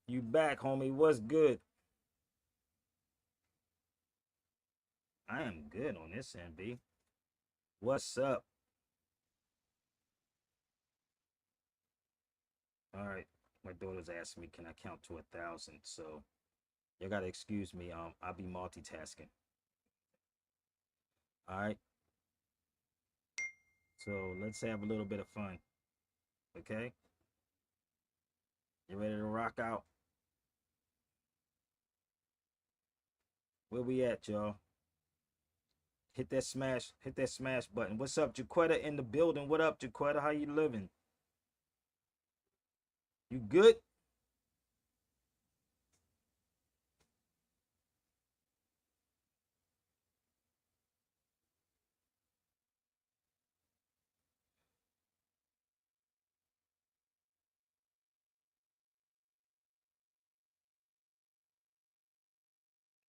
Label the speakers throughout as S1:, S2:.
S1: You back, homie. What's good? I am good on this end, B. What's up? All right. My daughter's asking me, can I count to 1,000? So you gotta excuse me. I'll be multitasking. All right. So let's have a little bit of fun. Okay. You ready to rock out? Where we at, y'all? Hit that smash button. What's up, Jaquetta in the building? What up, Jaquetta? How you living? You good?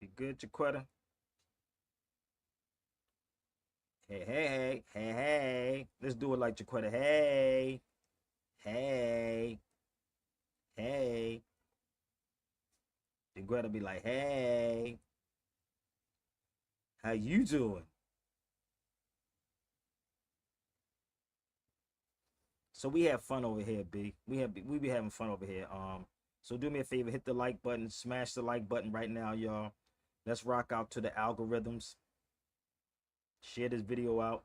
S1: You good, Jaquetta? Hey, hey, hey, hey, hey. Let's do it like Jaquetta. Hey, hey, hey. Jaquetta be like, hey, how you doing? So we have fun over here, B. We be having fun over here. So do me a favor, hit the like button, smash the like button right now, y'all. Let's rock out to the algorithms. Share this video out.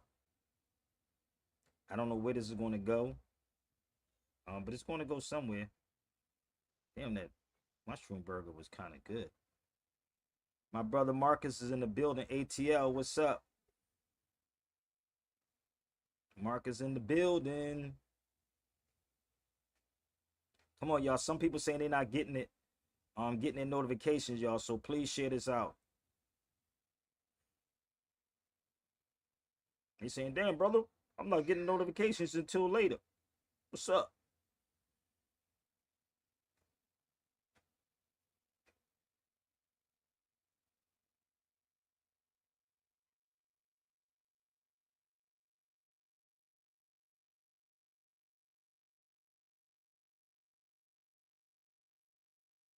S1: I don't know where this is going to go, but it's going to go somewhere. Damn, that mushroom burger was kind of good. My brother Marcus is in the building. ATL, what's up? Marcus in the building. Come on, y'all. Some people saying they're not getting it. Getting their notifications, y'all. So please share this out. They saying, damn, brother, I'm not getting notifications until later. What's up?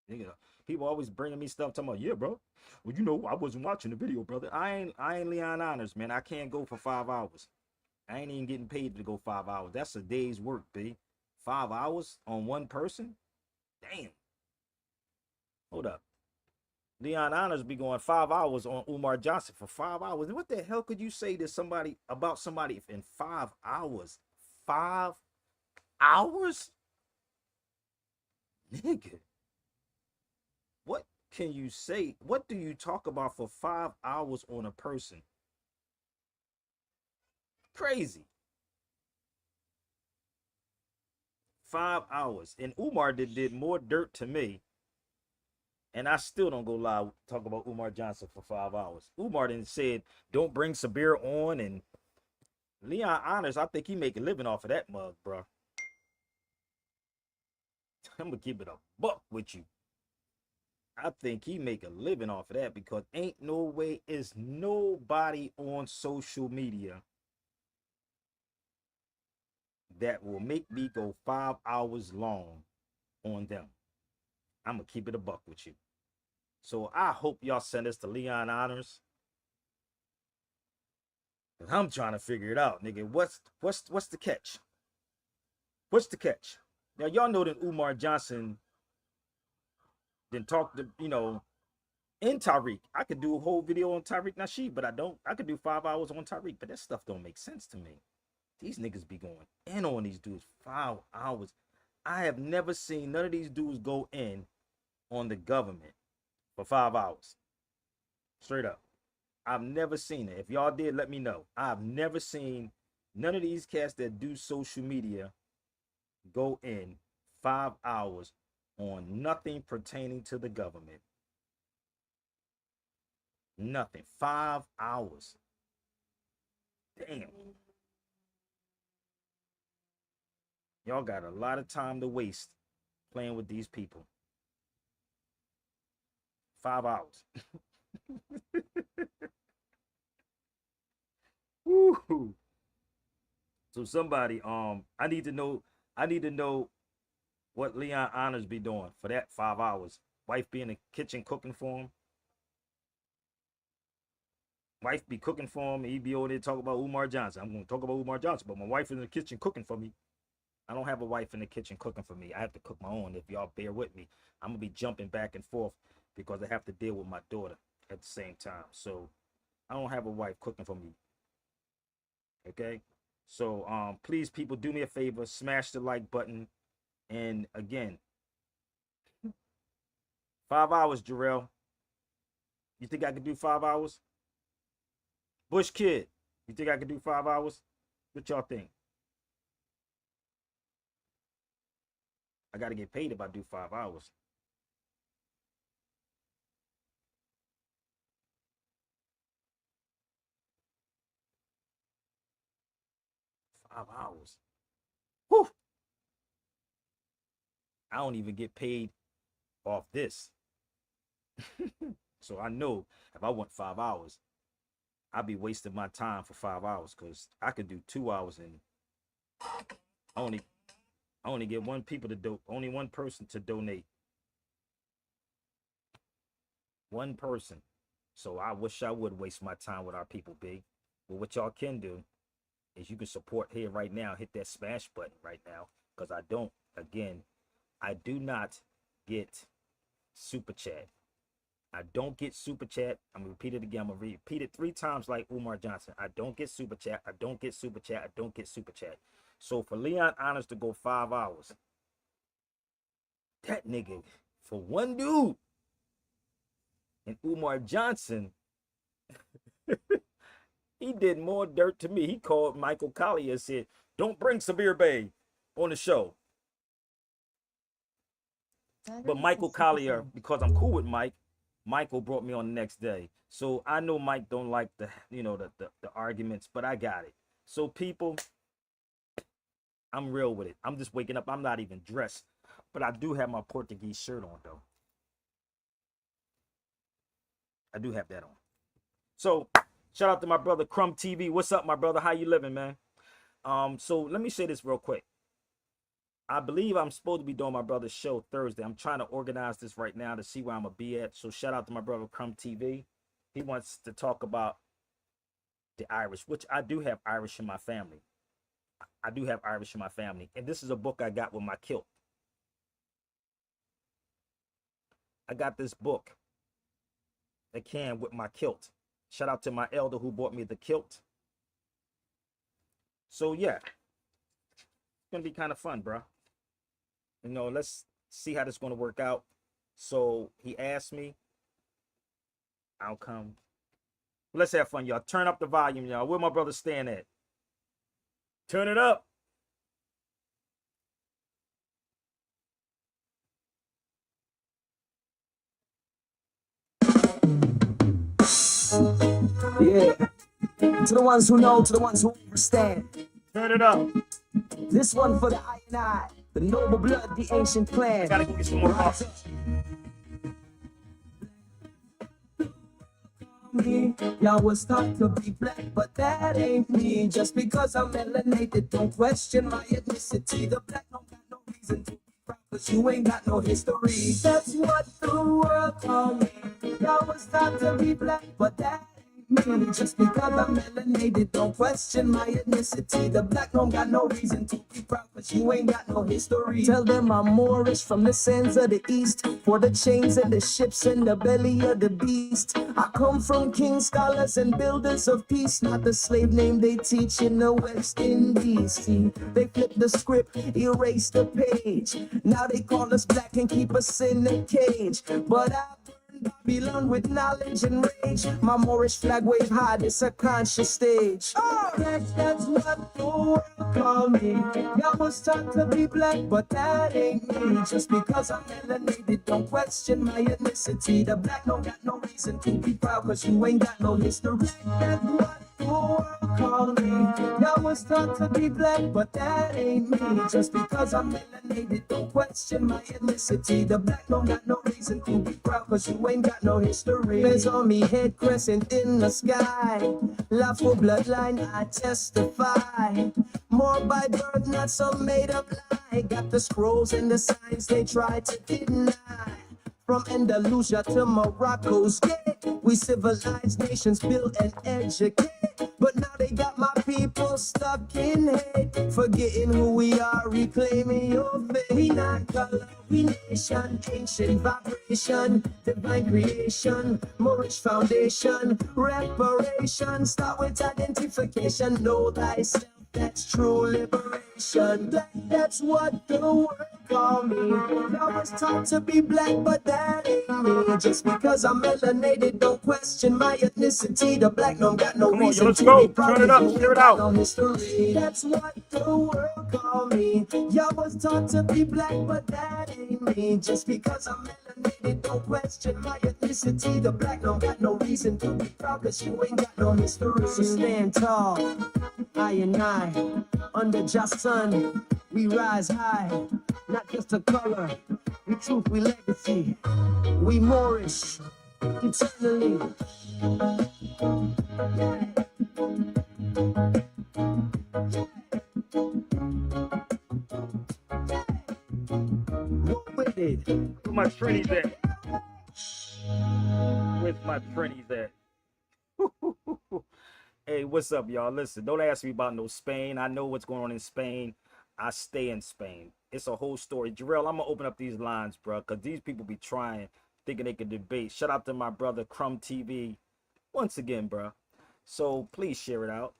S1: Nigga, people always bringing me stuff talking about, yeah, bro. Well, I wasn't watching the video, brother. I ain't Leon Honors, man. I can't go for 5 hours. I ain't even getting paid to go 5 hours. That's a day's work, B. 5 hours on one person? Damn. Hold up. Leon Honors be going 5 hours on Umar Johnson for 5 hours. What the hell could you say to somebody about somebody in 5 hours? 5 hours? Nigga. What can you say? What do you talk about for 5 hours on a person? Crazy. 5 hours. And Umar did more dirt to me. And I still don't go lie talk about Umar Johnson for 5 hours. Umar then said, don't bring Sabir on. And Leon Honors, I think he make a living off of that mug, bro. I'm gonna keep it a buck with you. I think he make a living off of that because ain't no way is nobody on social media that will make me go 5 hours long on them. I'm gonna keep it a buck with you. So I hope y'all send us to Leon Honors. I'm trying to figure it out, nigga. What's the catch? What's the catch? Now y'all know that Umar Johnson didn't talk to in Tariq. I could do a whole video on Tariq Nasheed, but I don't. I could do 5 hours on Tariq, but that stuff don't make sense to me. These niggas be going in on these dudes 5 hours. I have never seen none of these dudes go in on the government for 5 hours. Straight up. I've never seen it. If y'all did, let me know. I've never seen none of these cats that do social media go in 5 hours on nothing pertaining to the government. Nothing. 5 hours. Damn. Y'all got a lot of time to waste playing with these people. 5 hours. Woo. So somebody, I need to know What Leon Honors be doing for that 5 hours? Wife be in the kitchen cooking for him. Wife be cooking for him. He be over there talking about Umar Johnson. I'm going to talk about Umar Johnson, but my wife is in the kitchen cooking for me. I don't have a wife in the kitchen cooking for me. I have to cook my own. If y'all bear with me, I'm going to be jumping back and forth because I have to deal with my daughter at the same time. So I don't have a wife cooking for me. Okay? So please, people, do me a favor. Smash the like button. And again, 5 hours, Jarrell. You think I could do 5 hours? Bush Kid, you think I could do 5 hours? What y'all think? I got to get paid if I do 5 hours. $5. Whew. I don't even get paid off this. So I know if I want 5 hours, I'd be wasting my time for 5 hours because I could do 2 hours and I only get only one person to donate. One person. So I wish I would waste my time with our people, big. But what y'all can do is you can support here right now. Hit that smash button right now. Because I do not get super chat. I don't get super chat. I'm gonna repeat it again. I'm gonna repeat it 3 times like Umar Johnson. I don't get super chat. I don't get super chat. I don't get super chat. So for Leon Honors to go 5 hours, that nigga, for one dude, and Umar Johnson, he did more dirt to me. He called Michael Collier and said, "Don't bring Sabir Bey on the show." But Michael Collier, because I'm cool with Mike, Michael brought me on the next day. So I know Mike don't like the arguments, but I got it. So people, I'm real with it. I'm just waking up. I'm not even dressed, but I do have my Portuguese shirt on though. I do have that on. So shout out to my brother Crumb TV. What's up, my brother? How you living, man? So let me say this real quick. I believe I'm supposed to be doing my brother's show Thursday. I'm trying to organize this right now to see where I'm going to be at. So shout out to my brother Crumb TV. He wants to talk about the Irish, which I do have Irish in my family. I do have Irish in my family. And this is a book I got with my kilt. I got this book that came with my kilt. Shout out to my elder who bought me the kilt. So yeah, it's going to be kind of fun, bro. You know, let's see how this is going to work out. So he asked me, I'll come. Let's have fun, y'all. Turn up the volume, y'all. Where my brother stand at? Turn it up.
S2: Yeah. To the ones who know, to the ones who understand.
S1: Turn it up.
S2: This one for the I and I, the noble blood, the ancient clan.
S1: I gotta go get some more coffee.
S2: Y'all was taught to be black, but that ain't me. Just because I'm melanated, don't question my ethnicity. The black don't got no reason to be proud, cause you ain't got no history. That's what the world call me. Y'all was taught to be black, but that ain't me. Just because I'm melanated, don't question my ethnicity. The black don't got no reason to be proud, cause you ain't got no history. Tell them I'm Moorish from the sands of the east, for the chains and the ships in the belly of the beast. I come from kings, scholars, and builders of peace, not the slave name they teach in the West Indies. See, they flip the script, erase the page. Now they call us black and keep us in a cage. But I Babylon with knowledge and rage. My Moorish flag wave high, it's a conscious stage. Oh, that's what the world call me. Y'all was taught to be black, but that ain't me. Just because I'm melanated, don't question my ethnicity. The black don't got no reason to be proud, cause you ain't got no history. That's what the world call me. Y'all was taught to be black, but that ain't me. Just because I'm melanated, don't question my ethnicity. The black don't got no reason to be proud, cause you ain't got no history. There's on me head crescent in the sky. Love for bloodline, I testify. More by birth, not some made up lie. Got the scrolls and the signs they try to deny. From Andalusia to Morocco's gate, we civilized nations built and educate. But now they got my people stuck in hate, forgetting who we are, reclaiming your faith. We not color, we nation, ancient vibration, divine creation, Moorish foundation, reparation. Start with identification, know thyself. That's true liberation. Black, that's what the world call me. I was taught to be black, but that ain't me. Just because I'm melanated, don't question my ethnicity. The black don't got no
S1: Come on, yo,
S2: reason
S1: let's
S2: to
S1: go.
S2: be proud.
S1: Turn it up,
S2: You
S1: share it
S2: ain't got
S1: out.
S2: no history. That's what the world call me. Y'all was taught to be black, but that ain't me. Just because I'm melanated, don't question my ethnicity. The black don't got no reason to be proud, cause you ain't got no history. So stand tall, I and I, under just sun, we rise high. Not just a color, we truth, we legacy. We Moorish, eternally. What with it?
S1: Where my Trinities at? Where's my Trinities at? Hey, what's up, y'all? Listen, don't ask me about no Spain. I know what's going on in Spain. I stay in Spain. It's a whole story. Jarrell, I'm gonna open up these lines, bro, because these people be trying, thinking they can debate. Shout out to my brother Crumb TV once again, bro. So please share it out.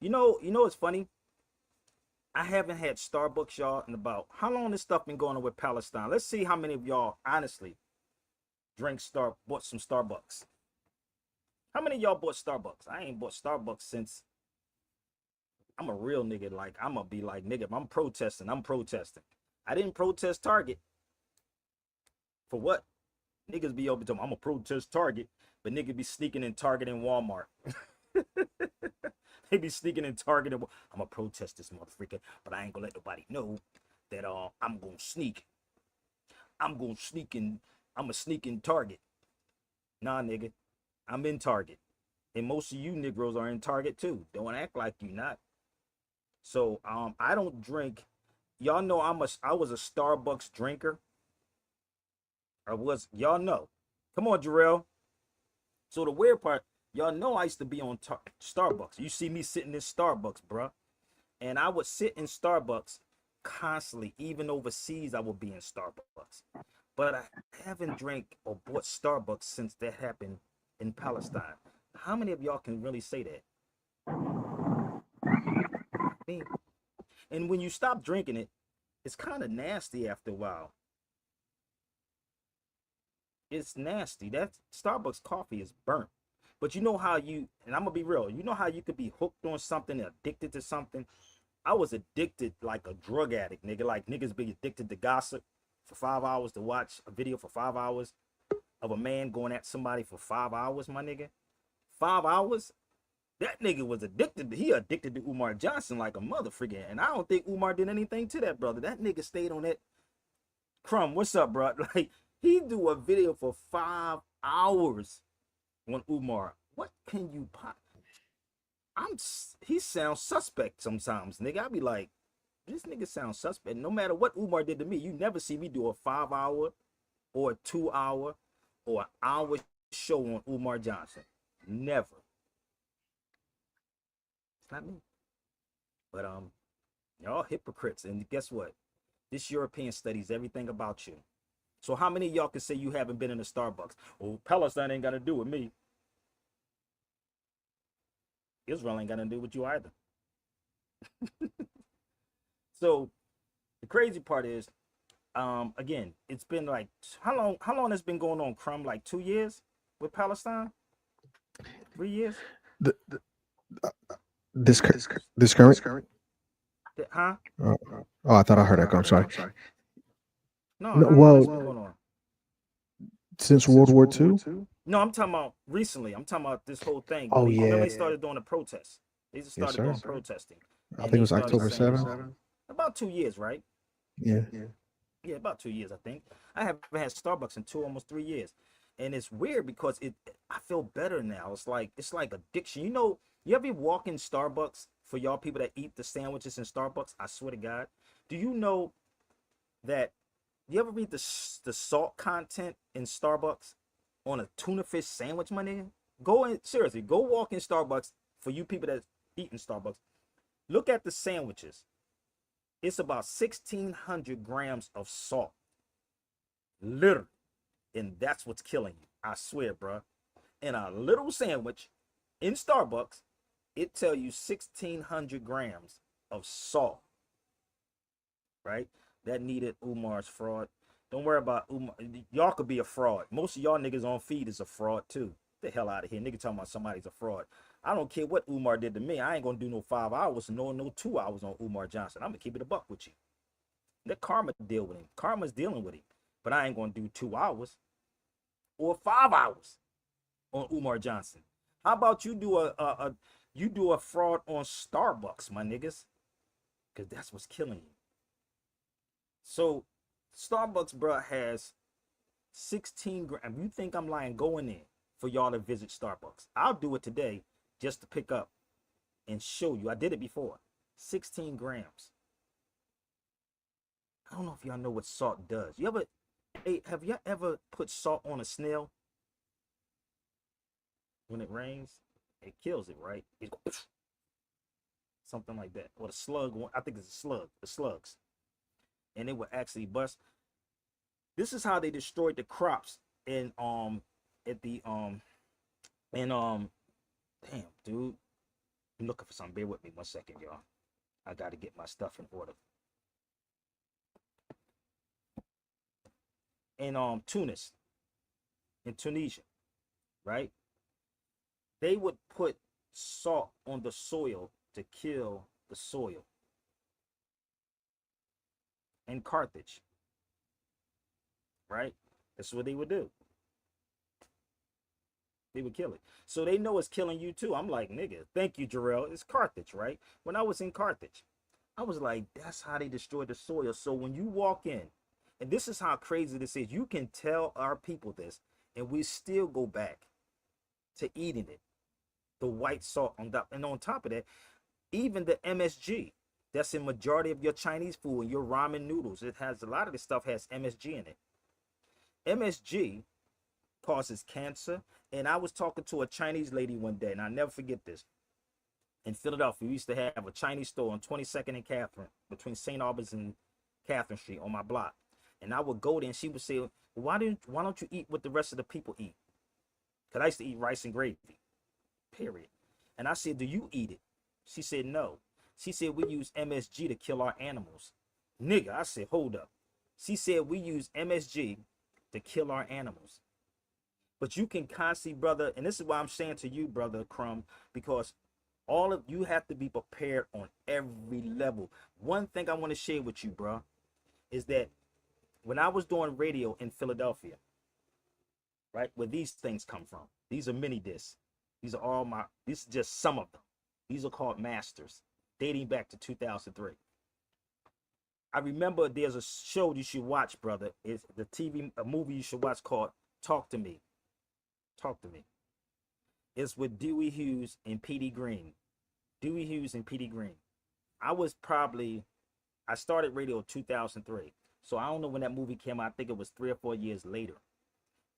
S1: It's funny. I haven't had Starbucks, y'all, in about how long this stuff been going on with Palestine. Let's see how many of y'all honestly bought some Starbucks. How many of y'all bought Starbucks? I ain't bought Starbucks since I'm a real nigga. Like, I'm gonna be like, nigga, if I'm protesting, I'm protesting. I didn't protest Target. For what? Niggas be open to them. I'm gonna protest Target, but niggas be sneaking in Target and Walmart. They be sneaking in Target and I'm gonna protest this motherfucker, but I ain't gonna let nobody know that I'm gonna sneak. I'm gonna sneak in. I'm gonna sneak in Target. Nah, nigga, I'm in Target, and most of you Negroes are in Target too. Don't act like you not. So I don't drink. Y'all know I was a Starbucks drinker. Y'all know? Come on, Jarrell. So the weird part, y'all know I used to be on Starbucks. You see me sitting in Starbucks, bruh. And I would sit in Starbucks constantly, even overseas. I would be in Starbucks. But I haven't drank or bought Starbucks since that happened in Palestine. How many of y'all can really say that? And when you stop drinking it, it's kind of nasty after a while. It's nasty. That Starbucks coffee is burnt. But you know how and I'm gonna be real, you know how you could be hooked on something, addicted to something? I was addicted like a drug addict, nigga. Like niggas be addicted to gossip for 5 hours, to watch a video for 5 hours of a man going at somebody for 5 hours, my nigga. 5 hours? That nigga was addicted. He addicted to Umar Johnson like a motherfucker. And I don't think Umar did anything to that brother. That nigga stayed on that. Crumb, what's up, bro? Like, he do a video for 5 hours on Umar. What can you he sounds suspect sometimes, nigga. I be like, this nigga sounds suspect. No matter what Umar did to me, you never see me do a 5 hour or a 2 hour or an hour show on Umar Johnson. Never. It's not me. But y'all hypocrites. And guess what? This European studies everything about you. So how many of y'all can say you haven't been in a Starbucks? Well, Palestine ain't got to do with me. Israel ain't got to do with you either. So the crazy part is, again, it's been like how long has been going on, Crumb? Like 2 years with Palestine? 3 years?
S3: The, the, this current?
S1: Huh?
S3: Oh, I thought I heard echo. I'm sorry.
S1: No,
S3: No,
S1: how long has
S3: well,
S1: been going on?
S3: since World War II.
S1: No, I'm talking about recently. I'm talking about this whole thing when
S3: Oh
S1: they remember
S3: yeah,
S1: they started doing the protests. They just
S3: yes
S1: started doing
S3: sir.
S1: protesting,
S3: I
S1: and
S3: think it
S1: they
S3: was
S1: started
S3: October
S1: saying
S3: 7th.
S1: about 2 years, right?
S3: Yeah.
S1: Yeah, about 2 years, I think. I haven't had Starbucks in almost 3 years, and it's weird because it. I feel better now. It's like addiction. You ever walk in Starbucks for y'all people that eat the sandwiches in Starbucks? I swear to God, do you know that? You ever read the salt content in Starbucks on a tuna fish sandwich, my nigga? Go in seriously. Go walk in Starbucks for you people that eat in Starbucks. Look at the sandwiches. It's about 1,600 grams of salt, literally, and that's what's killing you. I swear, bro. In a little sandwich in Starbucks, it tell you 1,600 grams of salt, right? That needed Umar's fraud. Don't worry about Umar. Y'all could be a fraud. Most of y'all niggas on feed is a fraud too. The hell out of here. Nigga talking about somebody's a fraud. I don't care what Umar did to me. I ain't gonna do no 5 hours, no 2 hours on Umar Johnson. I'm gonna keep it a buck with you. Let karma deal with him. Karma's dealing with him. But I ain't gonna do 2 hours or 5 hours on Umar Johnson. How about you do a fraud on Starbucks, my niggas? Cause that's what's killing you. So Starbucks, bro, has 16 grams. You think I'm lying? Going in for y'all to visit Starbucks. I'll do it today just to pick up and show you. I did it before. 16 grams. I don't know if y'all know what salt does. Have you ever put salt on a snail when it rains? It kills it, right? It goes, something like that. Or the slug, I think it's a slug, the slugs. And it would actually bust. This is how they destroyed the crops in at the and damn dude. I'm looking for something. Bear with me 1 second, y'all. I gotta get my stuff in order. In Tunis, in Tunisia, right? They would put salt on the soil to kill the soil. In Carthage, right? That's what they would do. They would kill it. So they know it's killing you too. I'm like, nigga, thank you, Jarrell. It's Carthage, right? When I was in Carthage, I was like, that's how they destroyed the soil. So when you walk in, and this is how crazy this is, you can tell our people this, and we still go back to eating it. The white salt on top. And on top of that, even the MSG that's in majority of your Chinese food and your ramen noodles, it has a lot of this stuff has MSG in it. MSG causes cancer. And I was talking to a Chinese lady one day, and I'll never forget this. In Philadelphia, we used to have a Chinese store on 22nd and Catherine, between St. Albans and Catherine Street on my block. And I would go there and she would say, well, why don't you eat what the rest of the people eat? Because I used to eat rice and gravy, period. And I said, do you eat it? She said, no. She said, we use MSG to kill our animals. Nigga, I said, hold up. She said, we use MSG to kill our animals. But you can constantly, brother, and this is why I'm saying to you, brother Crumb, because all of you have to be prepared on every level. One thing I want to share with you, bro, is that when I was doing radio in Philadelphia, right, where these things come from, these are mini discs. These are just some of them. These are called masters, dating back to 2003. I remember there's a show you should watch, brother. It's a movie you should watch called Talk to Me. Talk to Me. It's with Dewey Hughes and Petey Green. Dewey Hughes and Petey Green. I started radio in 2003. So I don't know when that movie came out. I think it was 3 or 4 years later.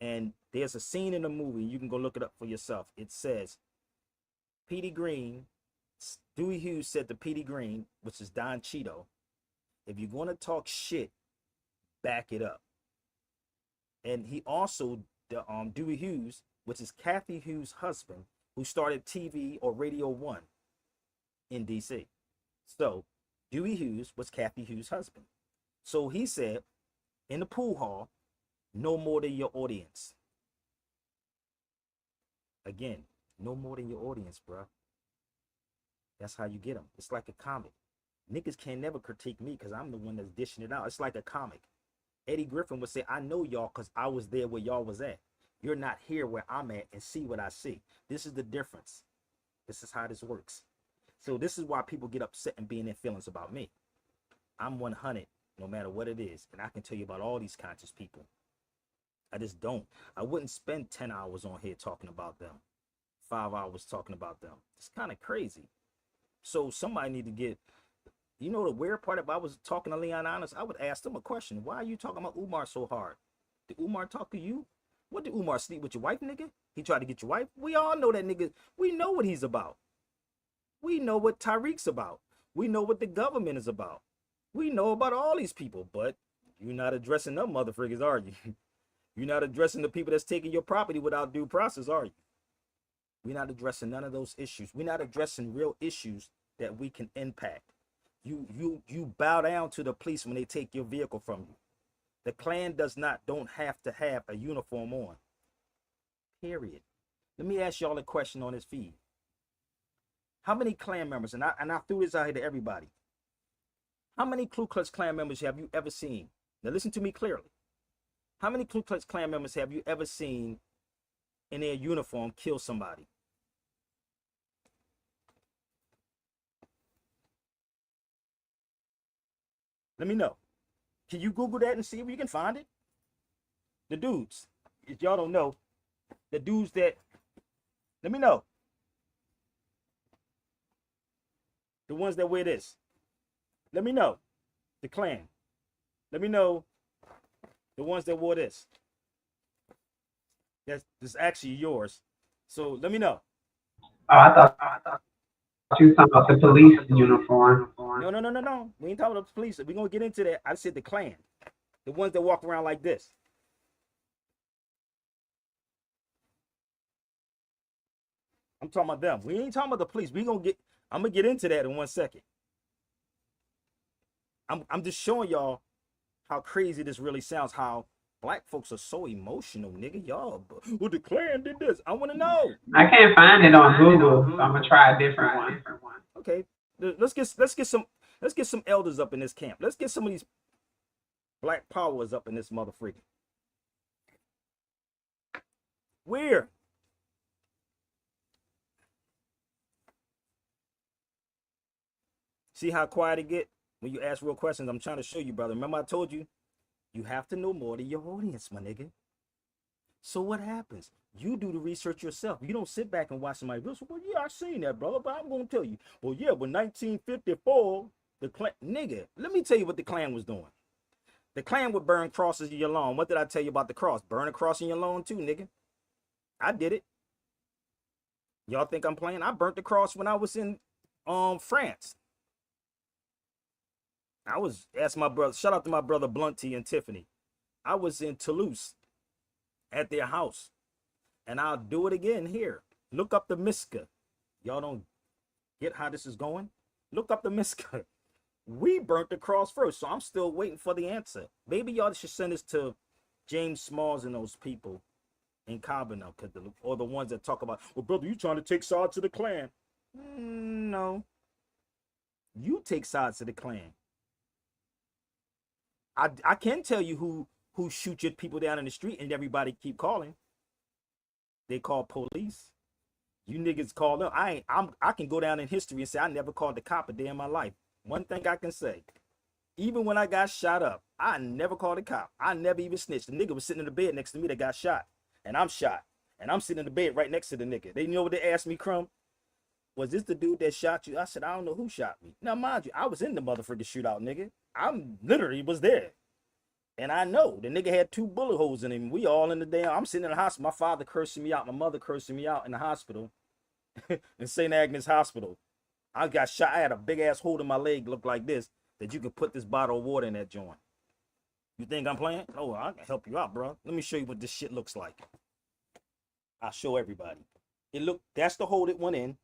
S1: And there's a scene in the movie, you can go look it up for yourself. It says, Petey Green, Dewey Hughes said to Petey Green, which is Don Cheeto, if you're going to talk shit, back it up. And he also, Dewey Hughes, which is Kathy Hughes' husband, who started TV or Radio 1 in DC. So Dewey Hughes was Kathy Hughes' husband. So he said in the pool hall, no more than your audience. Again, no more than your audience, bro. That's how you get them. It's like a comic. Niggas can never critique me because I'm the one that's dishing it out. It's like a comic. Eddie Griffin would say, I know y'all because I was there where y'all was at. You're not here where I'm at and see what I see. This is the difference. This is how this works. So this is why people get upset and be in their feelings about me. I'm 100 no matter what it is. And I can tell you about all these conscious people. I just don't. I wouldn't spend 10 hours on here talking about them. 5 hours talking about them. It's kind of crazy. So somebody need to get, you know, the weird part, if I was talking to Leon Honest, I would ask them a question. Why are you talking about Umar so hard? Did Umar talk to you? What did Umar sleep with your wife, nigga? He tried to get your wife? We all know that nigga. We know what he's about. We know what Tariq's about. We know what the government is about. We know about all these people, but you're not addressing them motherfuckers, are you? You're not addressing the people that's taking your property without due process, are you? We're not addressing none of those issues. We're not addressing real issues that we can impact. You bow down to the police when they take your vehicle from you. The Klan don't have to have a uniform on. Period. Let me ask y'all a question on this feed. How many Klan members, and I threw this out here to everybody. How many Ku Klux Klan members have you ever seen? Now listen to me clearly. How many Ku Klux Klan members have you ever seen in their uniform kill somebody? Let me know. Can you Google that and see if you can find it? The dudes, if y'all don't know, the dudes that, let me know. The ones that wear this. Let me know. The Klan. Let me know the ones that wore this. That's actually yours. So let me know.
S4: Oh, I thought you were talking about the police uniform.
S1: No. We ain't talking about the police. We're going to get into that. I said the Klan. The ones that walk around like this. I'm talking about them. We ain't talking about the police. I'm going to get into that in 1 second. I'm just showing y'all how crazy this really sounds, how black folks are so emotional, nigga. Y'all, well, the Klan did this. I want to know.
S4: I can't find it on Google, so I'm gonna try a different one.
S1: Okay, let's get some elders up in this camp. Let's get some of these black powers up in this motherfucker. Where? See how quiet it get when you ask real questions? I'm trying to show you, brother. Remember I told you, you have to know more than your audience, my nigga. So what happens? You do the research yourself. You don't sit back and watch somebody else. Well, yeah, I seen that, brother, but I'm going to tell you. Well, yeah, but 1954, the Klan, nigga, let me tell you what the Klan was doing. The Klan would burn crosses in your lawn. What did I tell you about the cross? Burn a cross in your lawn too, nigga. I did it. Y'all think I'm playing? I burnt the cross when I was in France. Ask my brother, shout out to my brother Blunty and Tiffany. I was in Toulouse at their house. And I'll do it again here. Look up the Miska. Y'all don't get how this is going? Look up the Miska. We burnt the cross first, so I'm still waiting for the answer. Maybe y'all should send this to James Smalls and those people in Cabo now, or the ones that talk about, well, brother, you trying to take sides to the Klan. No. You take sides to the Klan. I can tell you who shoot your people down in the street and everybody keep calling. They call police. You niggas call them. I can go down in history and say I never called the cop a day in my life. One thing I can say, even when I got shot up, I never called a cop. I never even snitched. The nigga was sitting in the bed next to me that got shot, and I'm shot, and I'm sitting in the bed right next to the nigga. They know what they asked me, Crumb? Was this the dude that shot you? I said, I don't know who shot me. Now, mind you, I was in the motherfucking shootout, nigga. I'm literally was there. And I know the nigga had 2 bullet holes in him. We all in the damn, I'm sitting in the hospital. My father cursing me out. My mother cursing me out in the hospital. In St. Agnes Hospital. I got shot. I had a big ass hole in my leg, look like this, that you can put this bottle of water in that joint. You think I'm playing? Oh, I can help you out, bro. Let me show you what this shit looks like. I'll show everybody. That's the hole that went in.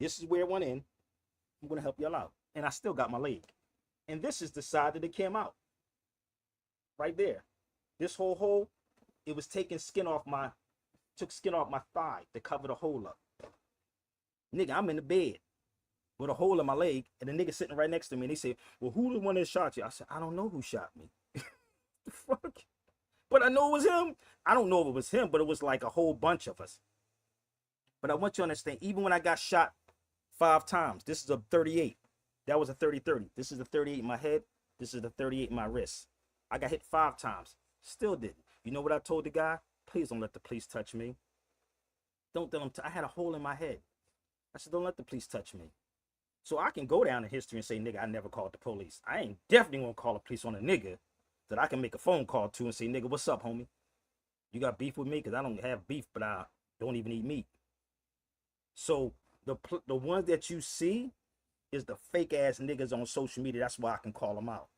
S1: This is where it went in. I'm gonna help y'all out. And I still got my leg. And this is the side that it came out. Right there. This whole hole, it was taking took skin off my thigh to cover the hole up. Nigga, I'm in the bed with a hole in my leg, and the nigga sitting right next to me, and they say, well, who the one that shot you? I said, I don't know who shot me. The fuck? But I know it was him. I don't know if it was him, but it was like a whole bunch of us. But I want you to understand, even when I got shot 5 times, this is a 38. That was a 30-30. This is a 38 in my head. This is the 38 in my wrist. I got hit 5 times. Still didn't. You know what I told the guy? Please don't let the police touch me. Don't let them. I had a hole in my head. I said, don't let the police touch me. So I can go down in history and say, nigga, I never called the police. I ain't definitely gonna call the police on a nigga that I can make a phone call to and say, nigga, what's up, homie? You got beef with me? Because I don't have beef, but I don't even eat meat. So the ones that you see is the fake ass niggas on social media. That's why I can call them out.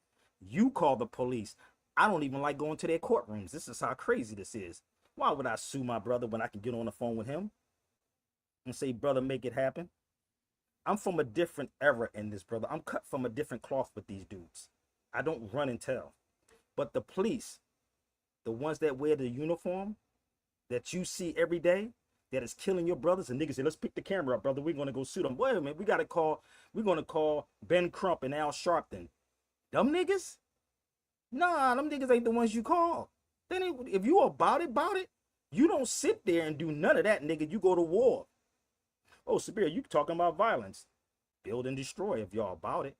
S1: You call the police. I don't even like going to their courtrooms. This is how crazy this is. Why would I sue my brother when I can get on the phone with him and say, brother, make it happen? I'm from a different era in this, brother. I'm cut from a different cloth with these dudes. I don't run and tell. But the police, the ones that wear the uniform that you see every day, that is killing your brothers, and niggas say, let's pick the camera up, brother. We're gonna go sue them. Wait a minute, we're gonna call Ben Crump and Al Sharpton. Them niggas? Nah, them niggas ain't the ones you call. Then if you about it, you don't sit there and do none of that, nigga. You go to war. Oh, Sabir, you talking about violence. Build and destroy if y'all about it.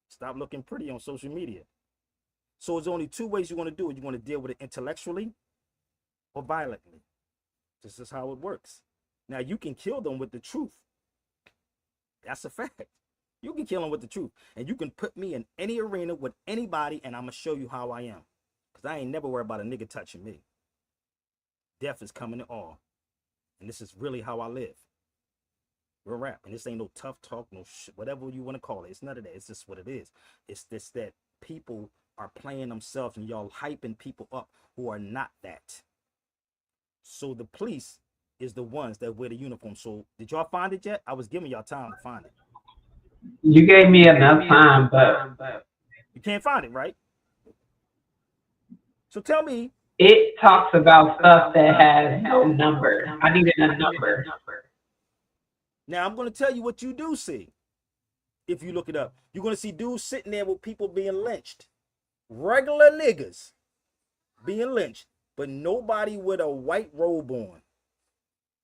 S1: Stop looking pretty on social media. So there's only 2 ways you're going to do it. You're going to deal with it intellectually or violently. This is how it works. Now, you can kill them with the truth. That's a fact. You can kill them with the truth. And you can put me in any arena with anybody, and I'm going to show you how I am. Because I ain't never worried about a nigga touching me. Death is coming to all. And this is really how I live. Real rap. And this ain't no tough talk, no shit, whatever you want to call it. It's none of that. It's just what it is. It's this that people are playing themselves and y'all hyping people up who are not that. So the police is the ones that wear the uniform. So did y'all find it yet? I was giving y'all time to find it.
S4: You gave me enough time, but
S1: You can't find it, right? So tell me.
S4: it talks about stuff that has no number. I needed a number.
S1: Now I'm going to tell you what you do see. If you look it up, you're going to see dudes sitting there with people being lynched. Regular niggas being lynched, but nobody with a white robe on.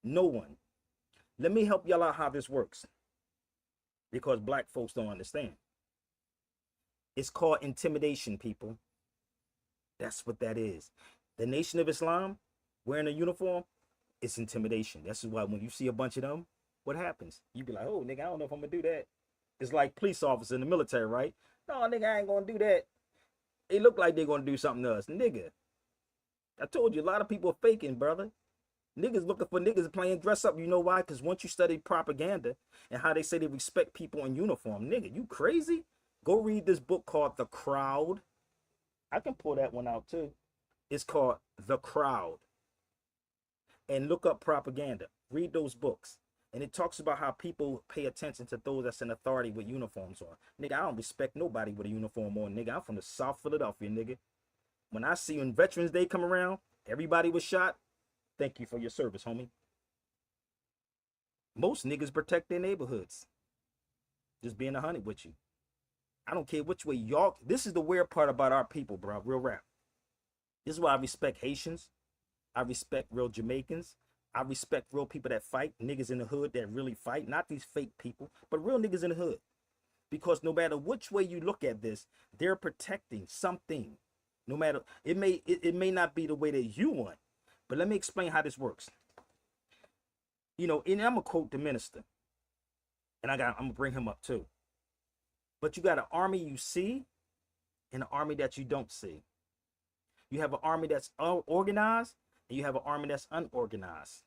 S1: No one. Let me help y'all out how this works, because black folks don't understand. It's called intimidation, people. That's what that is. The Nation of Islam wearing a uniform, it's intimidation. That's why when you see a bunch of them, what happens? You be like, oh, nigga, I don't know if I'm going to do that. It's like police officers in the military, right? No, nigga, I ain't going to do that. They look like they're going to do something to us. Nigga, I told you, a lot of people are faking, brother. Niggas looking for niggas playing dress up. You know why? Because once you study propaganda and how they say they respect people in uniform, nigga, you crazy? Go read this book called The Crowd. I can pull that one out too. It's called The Crowd. And look up propaganda. Read those books. And it talks about how people pay attention to those that's in authority with uniforms on. Nigga, I don't respect nobody with a uniform on, nigga. I'm from the South Philadelphia, nigga. When I see when Veterans Day come around, everybody was shot. Thank you for your service, homie. Most niggas protect their neighborhoods. Just being 100 with you. I don't care which way y'all. This is the weird part about our people, bro. Real rap. This is why I respect Haitians. I respect real Jamaicans. I respect real people that fight. Niggas in the hood that really fight. Not these fake people, but real niggas in the hood. Because no matter which way you look at this, they're protecting something. No matter, it may not be the way that you want. But let me explain how this works. You know, and I'm going to quote the minister. And I'm going to bring him up too. But you got an army you see and an army that you don't see. You have an army that's organized and you have an army that's unorganized.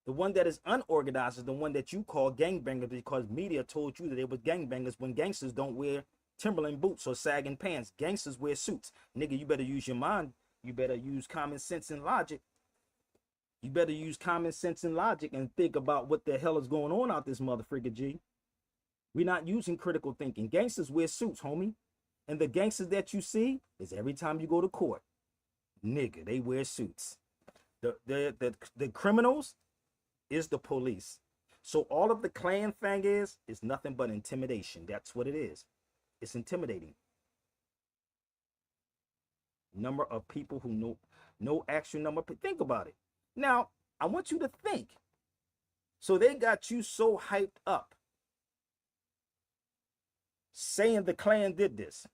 S1: The one that is unorganized is the one that you call gangbangers because media told you that they were gangbangers when gangsters don't wear Timberland boots or sagging pants. Gangsters wear suits. Nigga, you better use your mind. You better use common sense and logic. You better use common sense and logic and think about what the hell is going on out this motherfucker, G. We're not using critical thinking. Gangsters wear suits, homie. And the gangsters that you see is every time you go to court, nigga, they wear suits. The criminals is the police. So all of the Klan thing is nothing but intimidation. That's what it is. It's intimidating. number of people who know no actual number. Think about it. Now, I want you to think. So they got you so hyped up saying the Klan did this,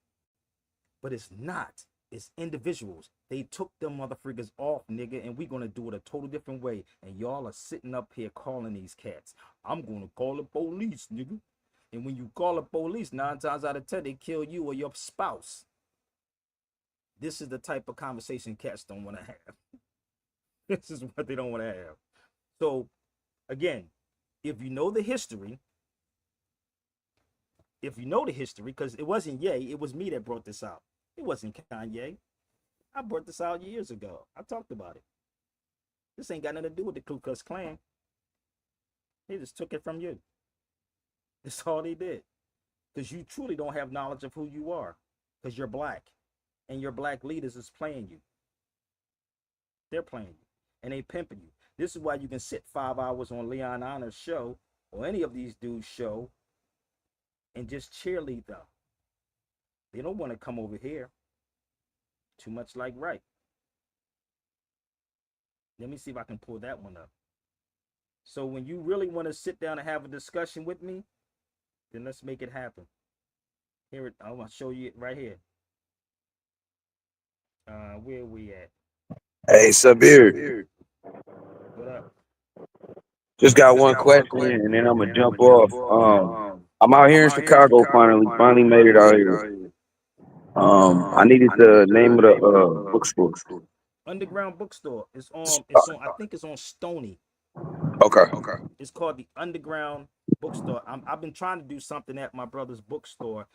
S1: but it's not. It's individuals. They took them motherfuckers off, nigga, and we gonna do it a total different way. And y'all are sitting up here calling these cats. I'm gonna call the police, nigga. And when you call the police, 9 times out of 10, they kill you or your spouse. This is the type of conversation cats don't want to have. This is what they don't want to have. So, again, if you know the history, because it wasn't Ye, it was me that brought this out. It wasn't Kanye. I brought this out years ago. I talked about it. This ain't got nothing to do with the Ku Klux Klan. They just took it from you. That's all they did. Because you truly don't have knowledge of who you are. Because you're black. And your black leaders is playing you. They're playing you. And they pimping you. This is why you can sit 5 hours on Leon Honor's show or any of these dudes' show and just cheerlead them. They don't want to come over here. Too much like right. Let me see if I can pull that one up. So when you really want to sit down and have a discussion with me, then let's make it happen. Here, I want to show you it right here. Where we at?
S5: Hey, Sabir.
S1: What up?
S5: Just got one question, and then I'm gonna jump off. I'm out here in Chicago. Finally made it out here. I needed the name of the bookstore.
S1: Underground Bookstore. It's on. I think it's on Stony.
S5: Okay.
S1: It's called the Underground Bookstore. I've been trying to do something at my brother's bookstore,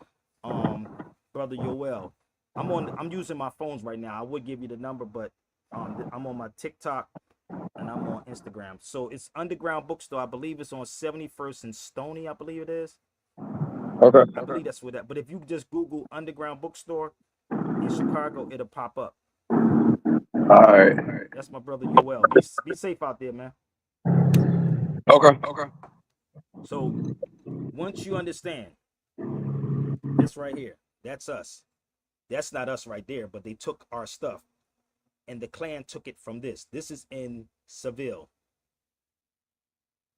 S1: brother Yoel. I'm using my phones right now. I would give you the number, but I'm on my TikTok and I'm on Instagram. So it's Underground Bookstore. I believe it's on 71st and Stony. I believe it is.
S5: Okay.
S1: I believe that's where that. But if you just Google Underground Bookstore in Chicago, it'll pop up.
S5: All right.
S1: That's my brother Yoel. Be safe out there, man.
S5: Okay.
S1: So once you understand this right here, that's us. That's not us right there, but they took our stuff. And the Klan took it from this. This is in Seville.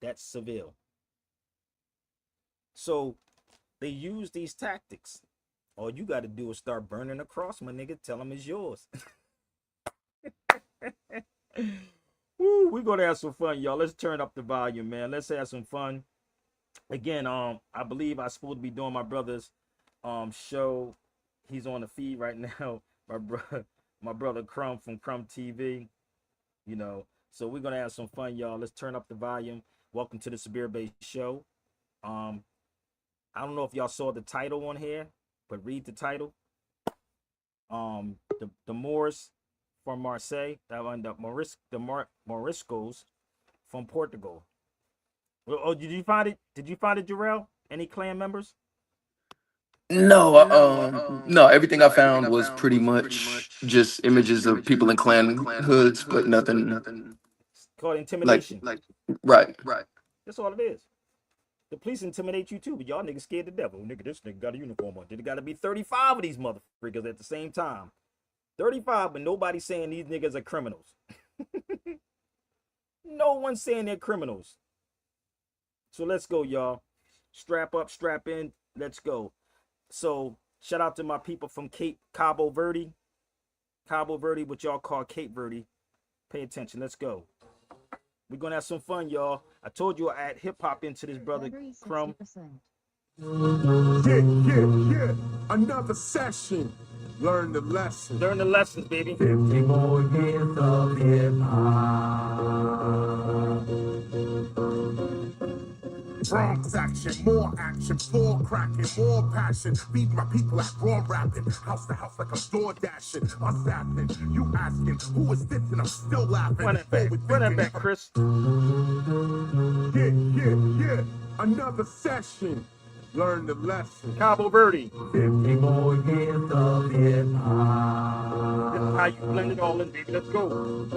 S1: That's Seville. So they use these tactics. All you got to do is start burning the cross, my nigga. Tell them it's yours. Woo, we're going to have some fun, y'all. Let's turn up the volume, man. Let's have some fun. Again, I believe I'm supposed to be doing my brother's show. He's on the feed right now. My brother Crumb from Crumb TV. You know, so we're going to have some fun, y'all. Let's turn up the volume. Welcome to the Sabir Bey Show. I don't know if y'all saw the title on here, but read the title. The Moors from Marseille, the Moriscos from Portugal. Oh, did you find it? Did you find it, Jarrell? Any Klan members?
S6: No, everything I found was pretty much just images of people in clan hoods, but nothing
S1: It's called intimidation.
S6: right.
S1: That's all it is. The police intimidate you too, but y'all niggas scared the devil. Nigga, this nigga got a uniform on. Did it got to be 35 of these motherfuckers at the same time? 35, but nobody's saying these niggas are criminals. No one's saying they're criminals. So let's go, y'all. Strap up, strap in. Let's go. So shout out to my people from Cabo Verde. Cabo Verde, what y'all call Cape Verde. Pay attention. Let's go. We're going to have some fun, y'all. I told you I add hip-hop into this, brother Crumb.
S7: Yeah. Another session. Learn the lesson.
S1: Learn the lessons, baby.
S2: 50 more years of hip-hop.
S7: Bronx action, more cracking, more passion. Feed my people like raw rapping. House to house like I'm door dashing. Assassin, you asking who is this and I'm still laughing.
S1: Run that back, Chris.
S7: Yeah. Another session. Learn the lesson.
S1: Cabo Verde.
S2: 50 more years of hip-hop.
S1: This is how you blend it all in, baby. Let's go.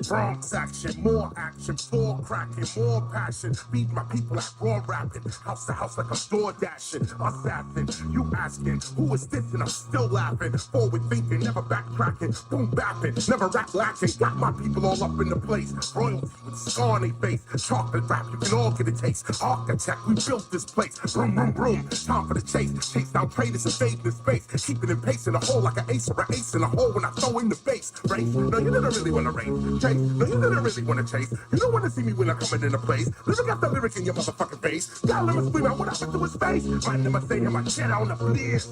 S7: Bronx action, more action, floor cracking, more passion. Feed my people like raw rapping, house to house like I'm door dashing. Assassin, you asking who is this, and I'm still laughing. Forward thinking, never backtracking, boom bapping, never rap lacking. Got my people all up in the place. Royalty with scar on their face. Chocolate rap, you can all get a taste. Architect, we built this place. Broom, broom, broom. Time for the chase. Chase down traitors and fade in space. Keeping in pace in a hole like an ace or an ace in a hole when I throw in the base. Race? No, you didn't really want to race. Chase? No, you didn't really want to chase. You don't want to see me when I'm coming into place. Living got the lyric in your motherfucking face. Y'all let me scream out what happened to his face. My name is saying my shit on the bliss.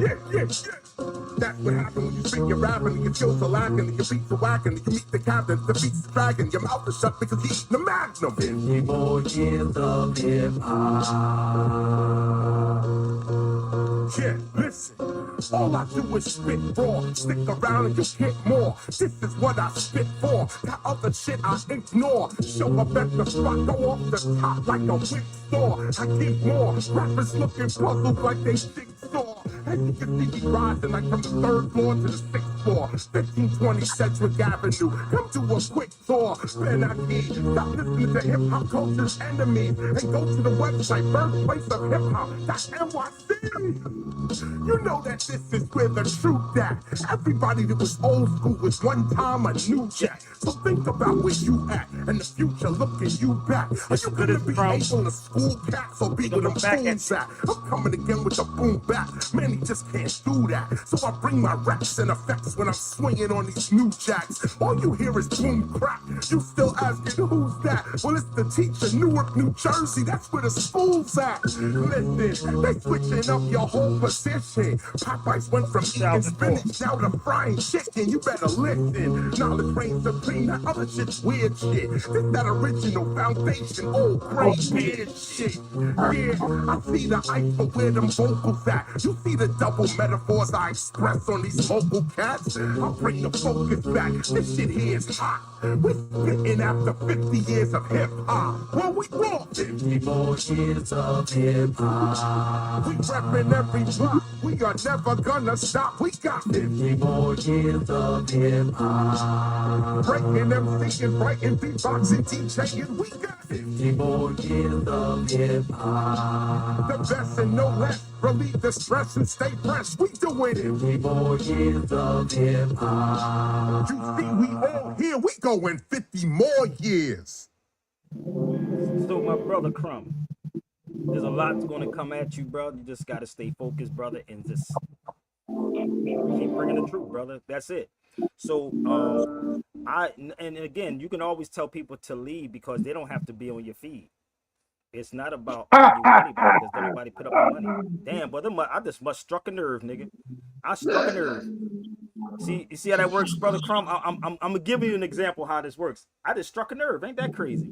S7: Yeah, yeah, yeah. That's what happened when you speak your rapping and your skills are lacking and your beats are whacking and you meet the captain, the beats dragging. Your mouth is shut because he's the magnum.
S2: 50 more years of hip hop.
S7: Yeah, listen. All I do is spit raw. Stick around and you get more. This is what I spit for. That other shit I ignore. Show up at the spot, go off the top like a whip store. I give more. Rappers looking puzzled like they jigsaw. And you can see me rising like from the 3rd floor to the 6th floor. 1520 Sedgwick Avenue. Come do a quick tour. Ben Aki, stop listening to hip hop culture's enemy and go to the website birthplace of hip hop.nyc. You know that this is where the truth at. Everybody that was old school was one time a new jack. So think about where you at and the future looking you back. Are you gonna be able to school cats or be with them fools at? I'm coming again with the boom back. Man, he just can't do that. So I bring my raps and effects when I'm swinging on these new jacks. All you hear is boom crack. You still asking who's that? Well, it's the teacher, Newark, New Jersey. That's where the school's at. Listen, they switching up your whole position. Popeyes went from eating spinach now to frying chicken. You better listen. Knowledge reigns supreme. That other shit's weird shit. This that original foundation, old gray beard shit. Yeah, I see the ice for where them vocals at. You see the double metaphors I express on these vocal cats. I'll bring the focus back. This shit here is hot. We're spitting after 50 years of hip hop. Well, we want
S2: 50 more years of hip hop.
S7: we reppin' every block. We are never gonna stop. We got
S2: 50 more years of hip hop.
S7: breaking MC and writing beatboxing, DJing. We got
S2: 50 more years of hip hop.
S7: the best and no less. Relieve the stress and stay fresh. We doing it.
S2: 50 more years of hip hop.
S7: You see, we all here. We going 50 more years.
S1: So my brother Crumb, there's a lot going to come at you, bro. You just got to stay focused, brother, and just keep bringing the truth, brother. That's it. So and again, you can always tell people to leave because they don't have to be on your feed. It's not about anybody because nobody put up my money. Damn, brother, I just must struck a nerve, nigga. I struck a nerve. See, you see how that works, brother Crumb? I'm gonna give you an example how this works. I just struck a nerve. Ain't that crazy?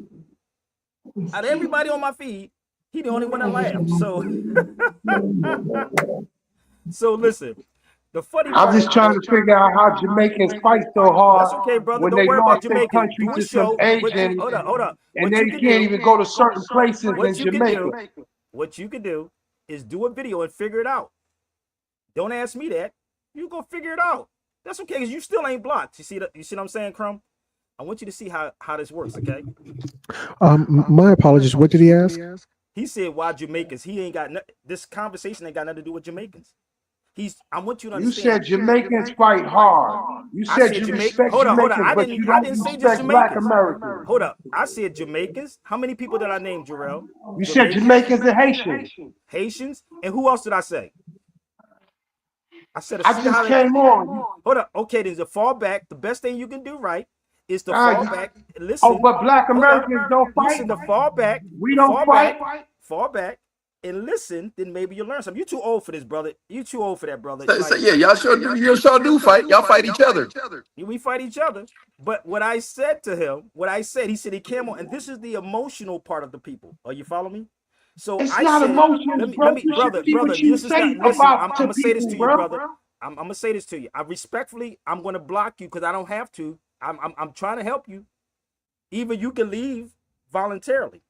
S1: Out of everybody on my feed, he the only one that laughed. So listen. The funny
S8: I'm just trying to figure out how Jamaicans fight so hard
S1: that's okay, brother.
S8: when
S1: Don't
S8: they
S1: worry about
S8: lost their
S1: Jamaica.
S8: country
S1: Do a
S8: to
S1: show.
S8: some Asians,
S1: Hold up.
S8: and they can't even go to certain places in Jamaica.
S1: What you can do is do a video and figure it out. Don't ask me that. You go figure it out. That's okay, because you still ain't blocked. You see what I'm saying, Crumb? I want you to see how this works, okay?
S3: My apologies. What did he ask?
S1: He said, why Jamaicans? He ain't got this conversation ain't got nothing to do with Jamaicans. I want you to understand.
S8: You said Jamaicans fight hard. You said you respect Jamaicans, but you don't respect Black Americans.
S1: Hold up. I said Jamaicans. How many people did I name, Jarrell?
S8: You said Jamaicans and Haitians.
S1: Haitians? And who else did I say? I said
S8: I just came on.
S1: Hold up. Okay, there's a fall back. The best thing you can do, right, is to fall back. Listen.
S8: Oh, but Black Americans don't fight.
S1: Listen, to fall back.
S8: We don't fight.
S1: Fall back. And listen, then maybe you'll learn something. You too old for this, brother. You too old for that, brother.
S6: Yeah, y'all sure do fight. Y'all fight each other.
S1: We fight each other. But what I said to him, he said he came on, and this is the emotional part of the people. Are you following me? So
S8: it's not emotional,
S1: brother. This is not. Listen, I'm gonna say this to you, brother. I'm gonna say this to you. I respectfully, I'm gonna block you because I don't have to. I'm trying to help you. Even you can leave voluntarily.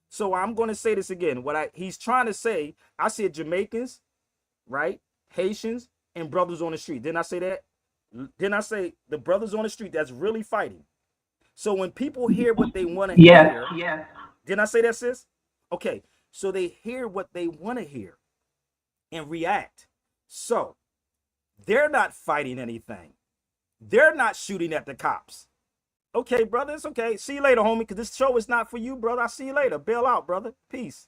S1: So I'm going to say this again. He's trying to say, I said Jamaicans, right? Haitians and brothers on the street. Didn't I say that? Didn't I say the brothers on the street that's really fighting? So when people hear what they want to
S4: Yes.
S1: hear, didn't I say that, sis? Okay, so they hear what they want to hear and react. So they're not fighting anything. They're not shooting at the cops. Okay, brother, it's okay. See you later, homie, because this show is not for you, brother. I'll see you later. Bail out, brother. Peace.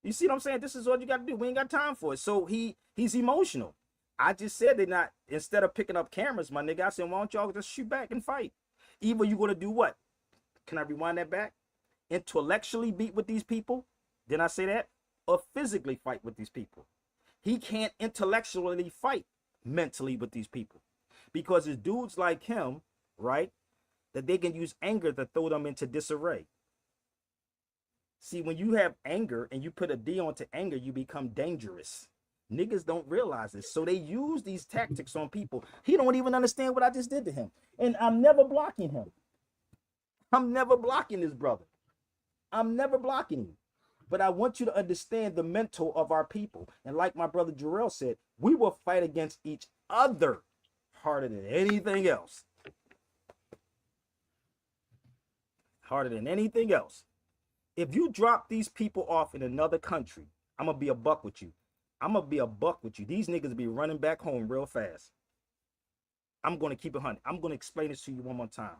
S1: You see what I'm saying? This is what you got to do. We ain't got time for it. So he's emotional. I just said they're not, instead of picking up cameras, my nigga, I said, why don't y'all just shoot back and fight? Either you're going to do what? Can I rewind that back? Intellectually beat with these people? Didn't I say that? Or physically fight with these people? He can't intellectually fight mentally with these people. Because it's dudes like him, right, that they can use anger to throw them into disarray. See, when you have anger and you put a D onto anger, you become dangerous. Niggas don't realize this. So they use these tactics on people. He don't even understand what I just did to him. And I'm never blocking him. I'm never blocking this brother. I'm never blocking him. But I want you to understand the mental of our people. And like my brother Jarrell said, we will fight against each other harder than anything else. Harder than anything else. If you drop these people off in another country, I'm going to be a buck with you. I'm going to be a buck with you. These niggas be running back home real fast. I'm going to keep it 100. I'm going to explain this to you one more time.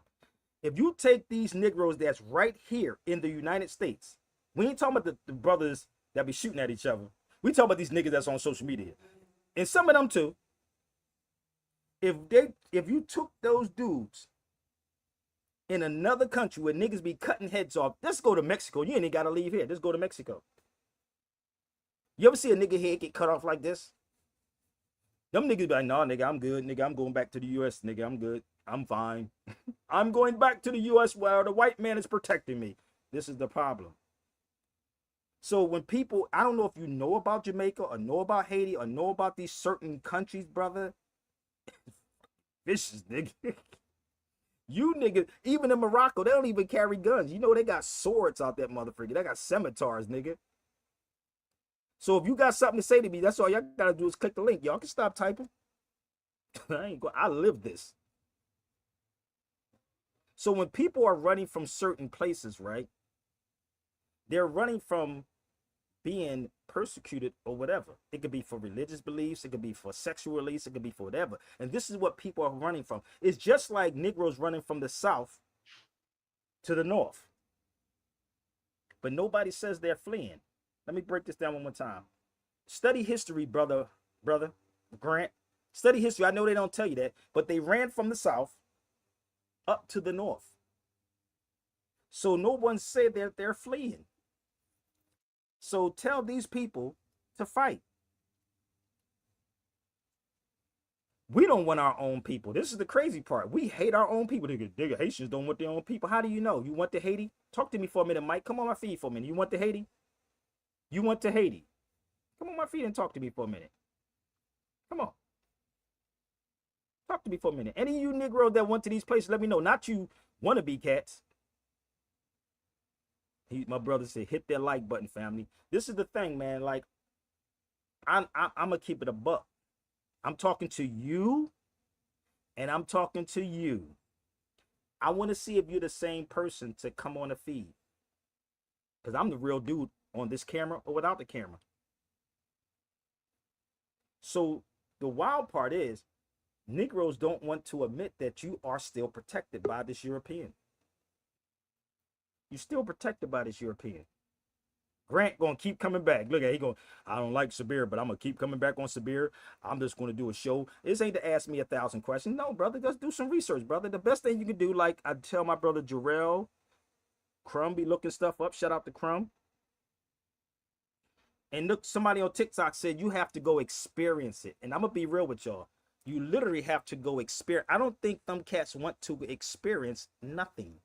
S1: If you take these Negroes that's right here in the United States, we ain't talking about the brothers that be shooting at each other. We talking about these niggas that's on social media. And some of them too. If you took those dudes in another country where niggas be cutting heads off, let's go to Mexico. You ain't got to leave here. Just go to Mexico. You ever see a nigga head get cut off like this? Them niggas be like, nah, nigga, I'm good. Nigga, I'm going back to the U.S. Nigga, I'm good. I'm fine. I'm going back to the U.S. where the white man is protecting me. This is the problem. So when people, I don't know if you know about Jamaica or know about Haiti or know about these certain countries, brother. Vicious, nigga. You niggas, even in Morocco, they don't even carry guns. You know they got swords out that motherfucker. They got scimitars, nigga. So if you got something to say to me, that's all y'all gotta do is click the link. Y'all can stop typing. I live this. So when people are running from certain places, right? They're running from being persecuted or whatever. It could be for religious beliefs. It could be for sexual release. It could be for whatever. And this is what people are running from. It's just like Negroes running from the South to the North. But nobody says they're fleeing. Let me break this down one more time. Study history, brother Grant. Study history. I know they don't tell you that, but they ran from the South up to the North. So no one said that they're fleeing. So tell these people to fight. We don't want our own people. This is the crazy part. We hate our own people. Nigga, Haitians don't want their own people. How do you know? You want the Haiti? Talk to me for a minute, Mike. Come on my feed for a minute. You want the Haiti? You want to Haiti? Come on my feet and talk to me for a minute. Come on. Talk to me for a minute. Any of you Negroes that went to these places, let me know. Not you wannabe cats. My brother said, hit that like button, family. This is the thing, man. Like, I'm gonna keep it a buck. I'm talking to you, and I'm talking to you. I want to see if you're the same person to come on the feed. Because I'm the real dude on this camera or without the camera. So the wild part is, Negroes don't want to admit that you are still protected by this European. You're still protected by this European. Grant gonna keep coming back. Look at he going, I don't like Sabir, but I'm gonna keep coming back on Sabir. I'm just gonna do a show. This ain't to ask me 1,000 questions. No, brother, just do some research, brother. The best thing you can do, like I tell my brother Jarrell, Crumb be looking stuff up. Shout out to Crumb. And look, somebody on TikTok said you have to go experience it. And I'm gonna be real with y'all. You literally have to go experience. I don't think them cats want to experience nothing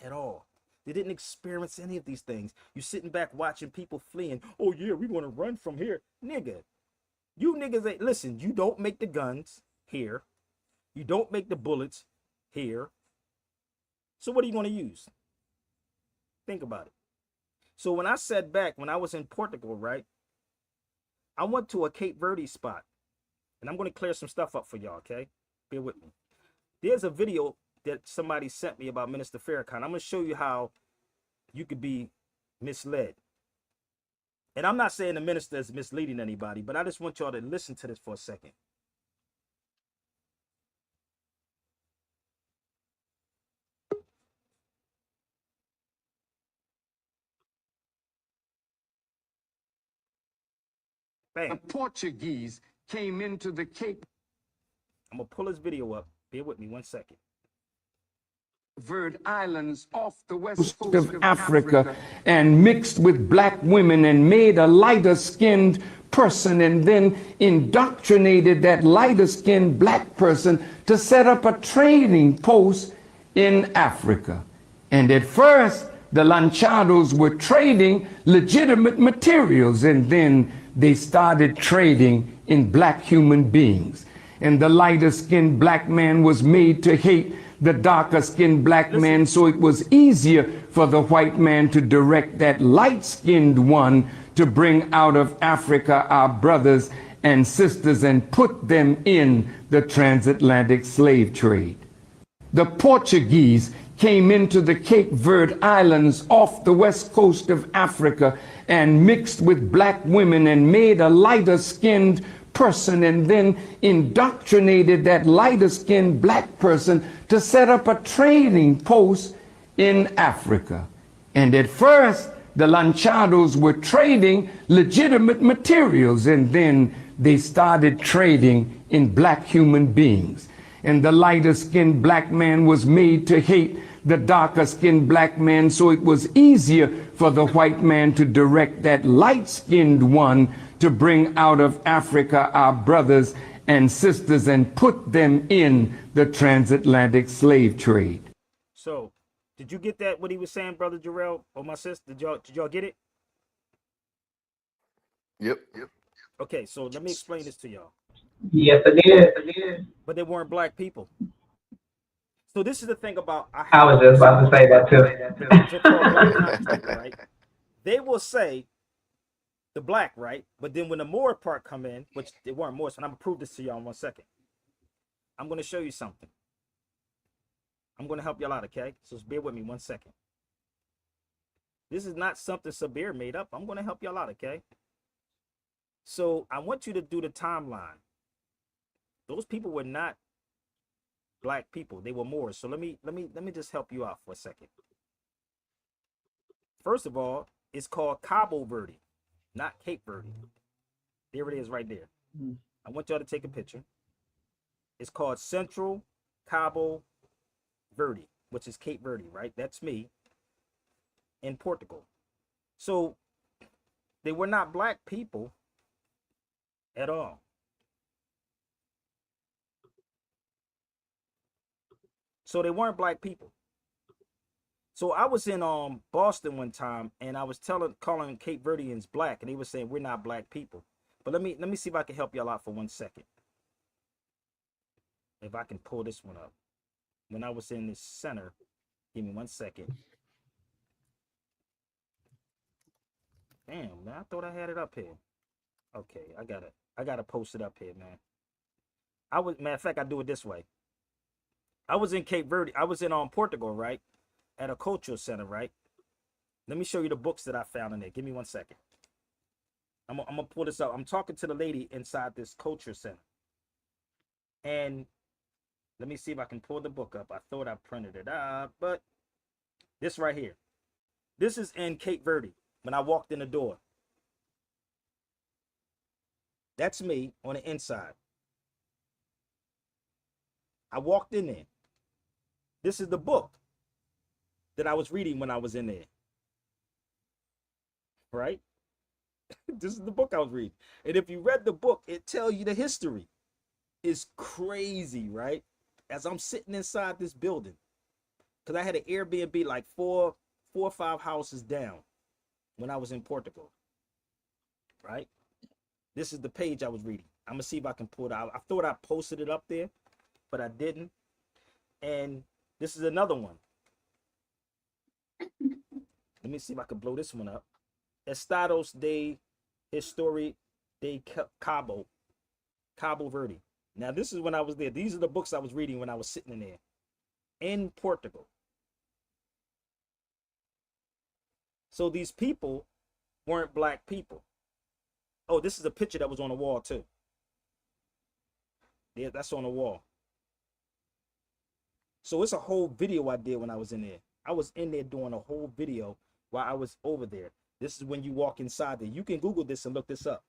S1: at all. They didn't experience any of these things. You sitting back watching people fleeing. Oh yeah, we want to run from here. Nigga, you niggas ain't, listen, you don't make the guns here. You don't make the bullets here. So what are you going to use? Think about it. So when I sat back, when I was in Portugal, right? I went to a Cape Verde spot. And I'm going to clear some stuff up for y'all, okay? bear with me. There's a video that somebody sent me about Minister Farrakhan. I'm gonna show you how you could be misled. And I'm not saying the minister is misleading anybody, but I just want y'all to listen to this for a second. Bam.
S9: The Portuguese came into the Cape
S1: I'm gonna pull this video up. Bear with me 1 second.
S9: Verde Islands off the west coast of Africa and mixed with black women and made a lighter skinned person and then indoctrinated that lighter skinned black person to set up a trading post in Africa. And at first, the Lanchados were trading legitimate materials, and then they started trading in black human beings. And the lighter skinned black man was made to hate the darker skinned black man, so it was easier for the white man to direct that light skinned one to bring out of Africa our brothers and sisters and put them in the transatlantic slave trade. The Portuguese came into the Cape Verde Islands off the west coast of Africa and mixed with black women and made a lighter skinned person and then indoctrinated that lighter skinned black person to set up a trading post in Africa. And at first, the Lanchados were trading legitimate materials, and then they started trading in black human beings. And the lighter skinned black man was made to hate the darker skinned black man, so it was easier for the white man to direct that light skinned one to bring out of Africa our brothers and sisters and put them in the transatlantic slave trade.
S1: So, did you get that, what he was saying, Brother Jarrell, or my sister? Did y'all get it?
S6: Yep.
S1: Okay, so let me explain this to y'all.
S4: Yes, I did.
S1: But they weren't black people. So this is the thing about
S4: I was just about to say that too.
S1: so-called black conscious people, right? They will say the black, right? But then when the Moor part come in, which they weren't Moors, and I'm gonna prove this to y'all in 1 second. I'm gonna show you something. I'm gonna help y'all out, okay? So just bear with me 1 second. This is not something Sabir made up. I'm gonna help y'all out, okay? So I want you to do the timeline. Those people were not black people; they were Moors. So let me just help you out for a second. First of all, it's called Cabo Verde, not Cape Verde. There it is right there. I want y'all to take a picture. It's called Central Cabo Verde, which is Cape Verde, right? That's me in Portugal. So they were not black people at all. So they weren't black people. So I was in Boston one time, and I was calling Cape Verdeans black, and they were saying we're not black people. But let me see if I can help y'all out for 1 second. If I can pull this one up. When I was in this center, give me 1 second. Damn, man, I thought I had it up here. Okay, I gotta post it up here, man. Matter of fact, I do it this way. I was in Cape Verde. I was in Portugal, right? At a cultural center, right? Let me show you the books that I found in there. Give me 1 second. I'm gonna pull this up. I'm talking to the lady inside this culture center. And let me see if I can pull the book up. I thought I printed it out, but this right here. This is in Cape Verde when I walked in the door. That's me on the inside. I walked in there. This is the book that I was reading when I was in there. Right? This is the book I was reading. And if you read the book, it tells you the history. It's crazy, right? As I'm sitting inside this building, because I had an Airbnb like four or five houses down when I was in Portugal. Right? This is the page I was reading. I'm gonna see if I can pull it out. I thought I posted it up there, but I didn't. And this is another one. Let me see if I can blow this one up. Estados de Historia de Cabo Verde, Now, this is when I was there. These are the books I was reading when I was sitting in there in Portugal. So these people weren't black people. Oh, this is a picture that was on the wall too. Yeah, that's on the wall. So it's a whole video I did when I was in there. I was in there doing a whole video while I was over there. This is when you walk inside there. You can Google this and look this up.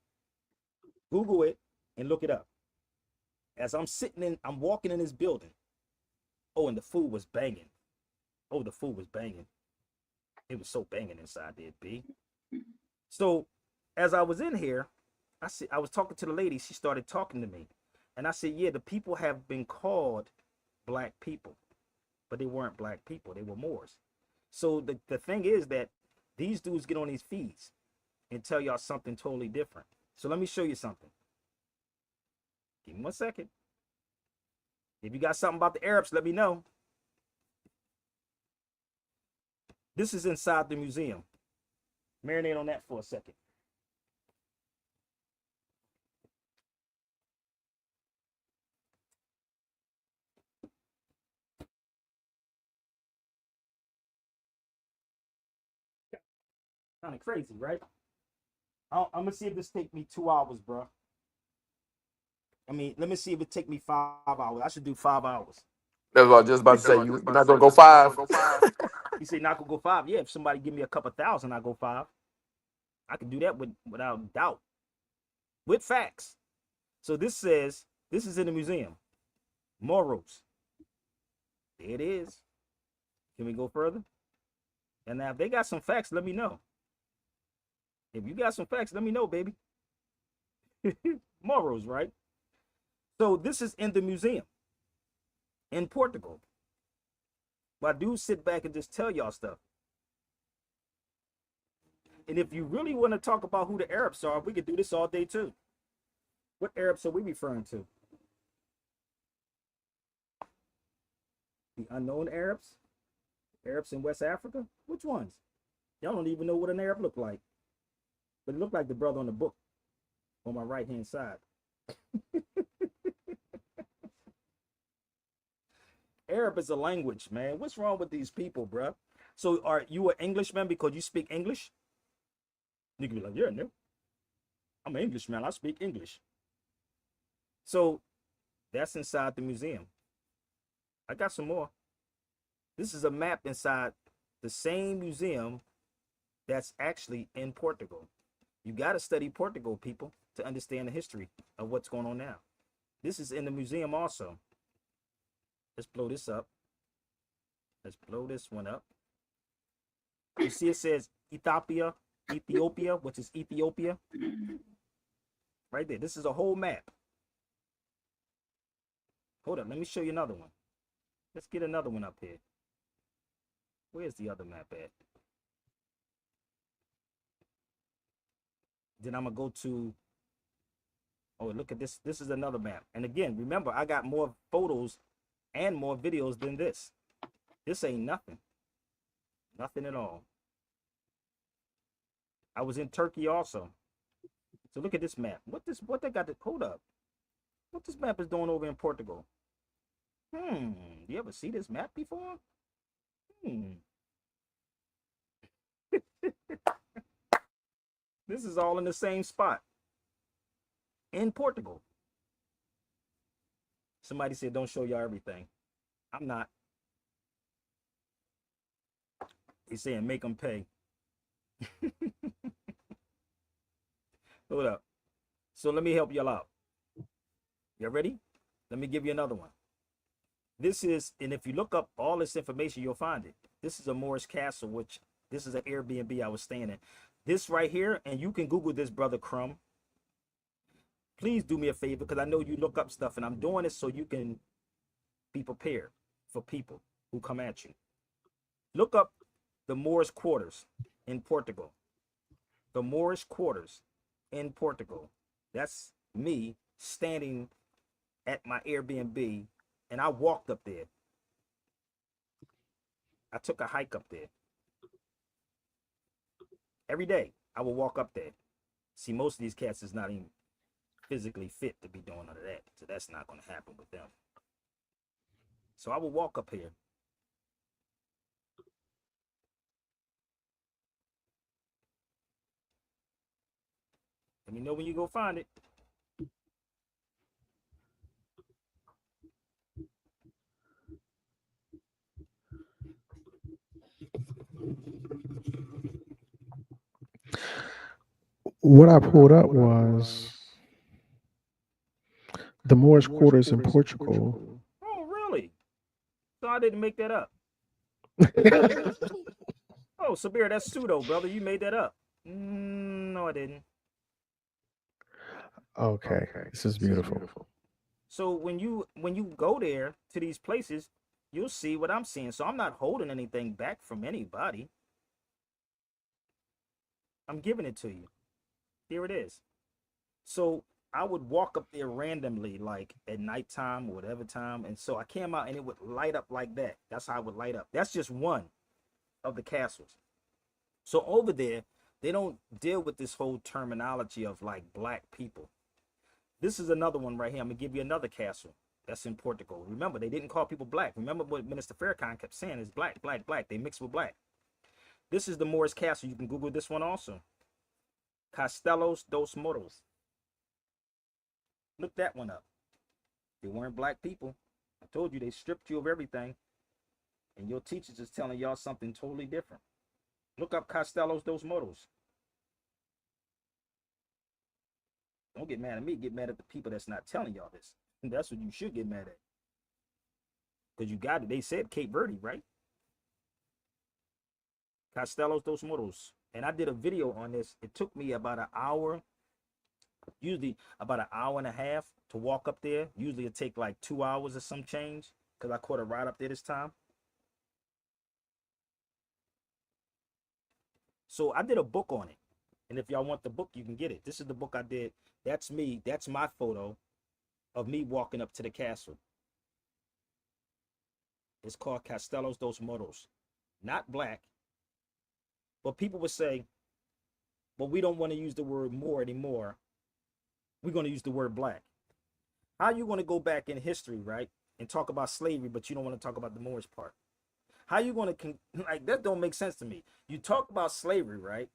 S1: Google it and look it up. As I'm I'm walking in this building. Oh, and the food was banging. Oh, the food was banging. It was so banging inside there, B. So as I was in here, I was talking to the lady. She started talking to me. And I said, yeah, the people have been called black people, but they weren't black people. They were Moors. So the thing is that these dudes get on these feeds and tell y'all something totally different. So let me show you something. Give me 1 second. If you got something about the Arabs, let me know. This is inside the museum. Marinate on that for a second. Kind of crazy, right? I'm gonna see if this take me 2 hours, bro. I mean, let me see if it take me 5 hours. I should do 5 hours.
S6: That's what I was just about to say. You're not gonna go 5.
S1: You say not gonna go 5? Yeah, if somebody give me a couple thousand, I go 5. I can do that without doubt, with facts. So this says this is in the museum. Mouros. There it is. Can we go further? And now if they got some facts, let me know. If you got some facts, let me know, baby. Mouros, right? So this is in the museum in Portugal. But I do sit back and just tell y'all stuff. And if you really want to talk about who the Arabs are, we could do this all day too. What Arabs are we referring to? The unknown Arabs? Arabs in West Africa? Which ones? Y'all don't even know what an Arab looked like. But it looked like the brother on the book on my right-hand side. Arab is a language, man. What's wrong with these people, bruh? So are you an Englishman because you speak English? You can be like, yeah, no. I'm an Englishman. I speak English. So that's inside the museum. I got some more. This is a map inside the same museum that's actually in Portugal. You got to study Portugal, people, to understand the history of what's going on now. This is in the museum also. Let's blow this up. Let's blow this one up. You see it says Ethiopia, which is Ethiopia. Right there. This is a whole map. Hold up. Let me show you another one. Let's get another one up here. Where's the other map at? Then I'm going to go to, oh, look at this. This is another map. And again, remember, I got more photos and more videos than this. This ain't nothing. Nothing at all. I was in Turkey also. So look at this map. What they got to, hold up. What this map is doing over in Portugal? You ever see this map before? This is all in the same spot. In Portugal. Somebody said, don't show y'all everything. I'm not. He's saying, make them pay. Hold up. So let me help y'all out. Y'all ready? Let me give you another one. This is, and if you look up all this information, you'll find it. This is a Moorish castle, which this is an Airbnb I was staying in. This right here, and you can Google this, Brother Crumb. Please do me a favor, because I know you look up stuff, and I'm doing it so you can be prepared for people who come at you. Look up the Moorish quarters in Portugal. The Moorish quarters in Portugal. That's me standing at my Airbnb, and I walked up there. I took a hike up there. Every day, I will walk up there. See, most of these cats is not even. physically fit to be doing all of that. So that's not going to happen with them. So I will walk up here. Let me know when you go find it.
S3: What I pulled up was the Moorish quarters in Portugal.
S1: Oh, really? So I didn't make that up. Oh, Sabir, that's pseudo, brother. You made that up. No, I didn't.
S3: Okay, this is beautiful.
S1: So when you go there to these places, you'll see what I'm seeing. So I'm not holding anything back from anybody. I'm giving it to you. Here it is. So I would walk up there randomly, like at nighttime or whatever time. And so I came out and it would light up like that. That's how it would light up. That's just one of the castles. So over there, they don't deal with this whole terminology of like black people. This is another one right here. I'm going to give you another castle that's in Portugal. Remember, they didn't call people black. Remember what Minister Farrakhan kept saying is black, black, black. They mix with black. This is the Moorish castle. You can Google this one also. Castelos dos Mouros. Look that one up. They weren't black people. I told you they stripped you of everything. And your teachers is telling y'all something totally different. Look up Castelos dos Mouros. Don't get mad at me. Get mad at the people that's not telling y'all this. And that's what you should get mad at. Because you got it. They said Cape Verde, right? Castelos dos Mouros. And I did a video on this. It took me about an hour, usually about an hour and a half to walk up there. Usually it take like 2 hours or some change because I caught a ride up there this time. So I did a book on it. And if y'all want the book, you can get it. This is the book I did. That's me. That's my photo of me walking up to the castle. It's called Castelos dos Mouros. Not black. But people would say, but we don't want to use the word Moor anymore. We're going to use the word black. How are you going to go back in history, right, and talk about slavery, but you don't want to talk about the Moorish part? How are you going to, like, that don't make sense to me. You talk about slavery, right?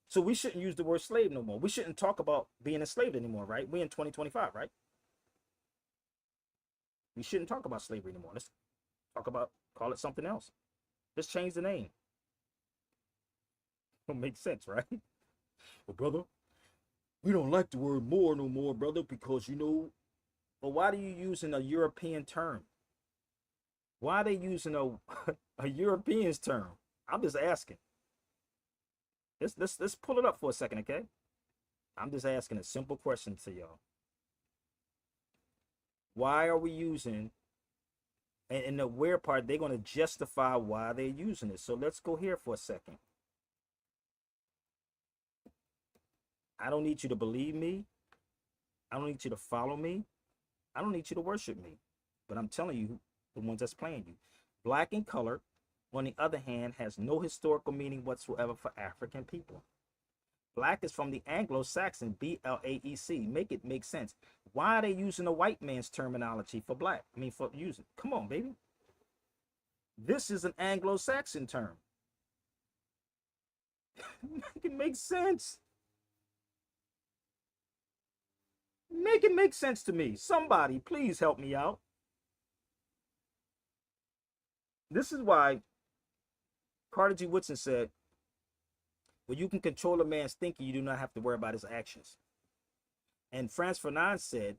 S1: So we shouldn't use the word slave no more. We shouldn't talk about being enslaved anymore, right? We in 2025, right? We shouldn't talk about slavery anymore. Let's talk about, call it something else. Let's change the name. Don't make sense, right? Well, brother, we don't like the word Moor no more, brother, because, you know, but why are you using a European term? Why are they using a European's term? I'm just asking. Let's pull it up for a second, okay? I'm just asking a simple question to y'all. Why are we using, and in the weird part, they're going to justify why they're using it. So let's go here for a second. I don't need you to believe me. I don't need you to follow me. I don't need you to worship me. But I'm telling you, the ones that's playing you. Black in color, on the other hand, has no historical meaning whatsoever for African people. Black is from the Anglo-Saxon, B-L-A-E-C. Make it make sense. Why are they using a white man's terminology for black? I mean, for using. Come on, baby. This is an Anglo-Saxon term. Make it make sense. Make it make sense to me. Somebody, please help me out. This is why Carter G. Woodson said, well, you can control a man's thinking, you do not have to worry about his actions. And Franz Fanon said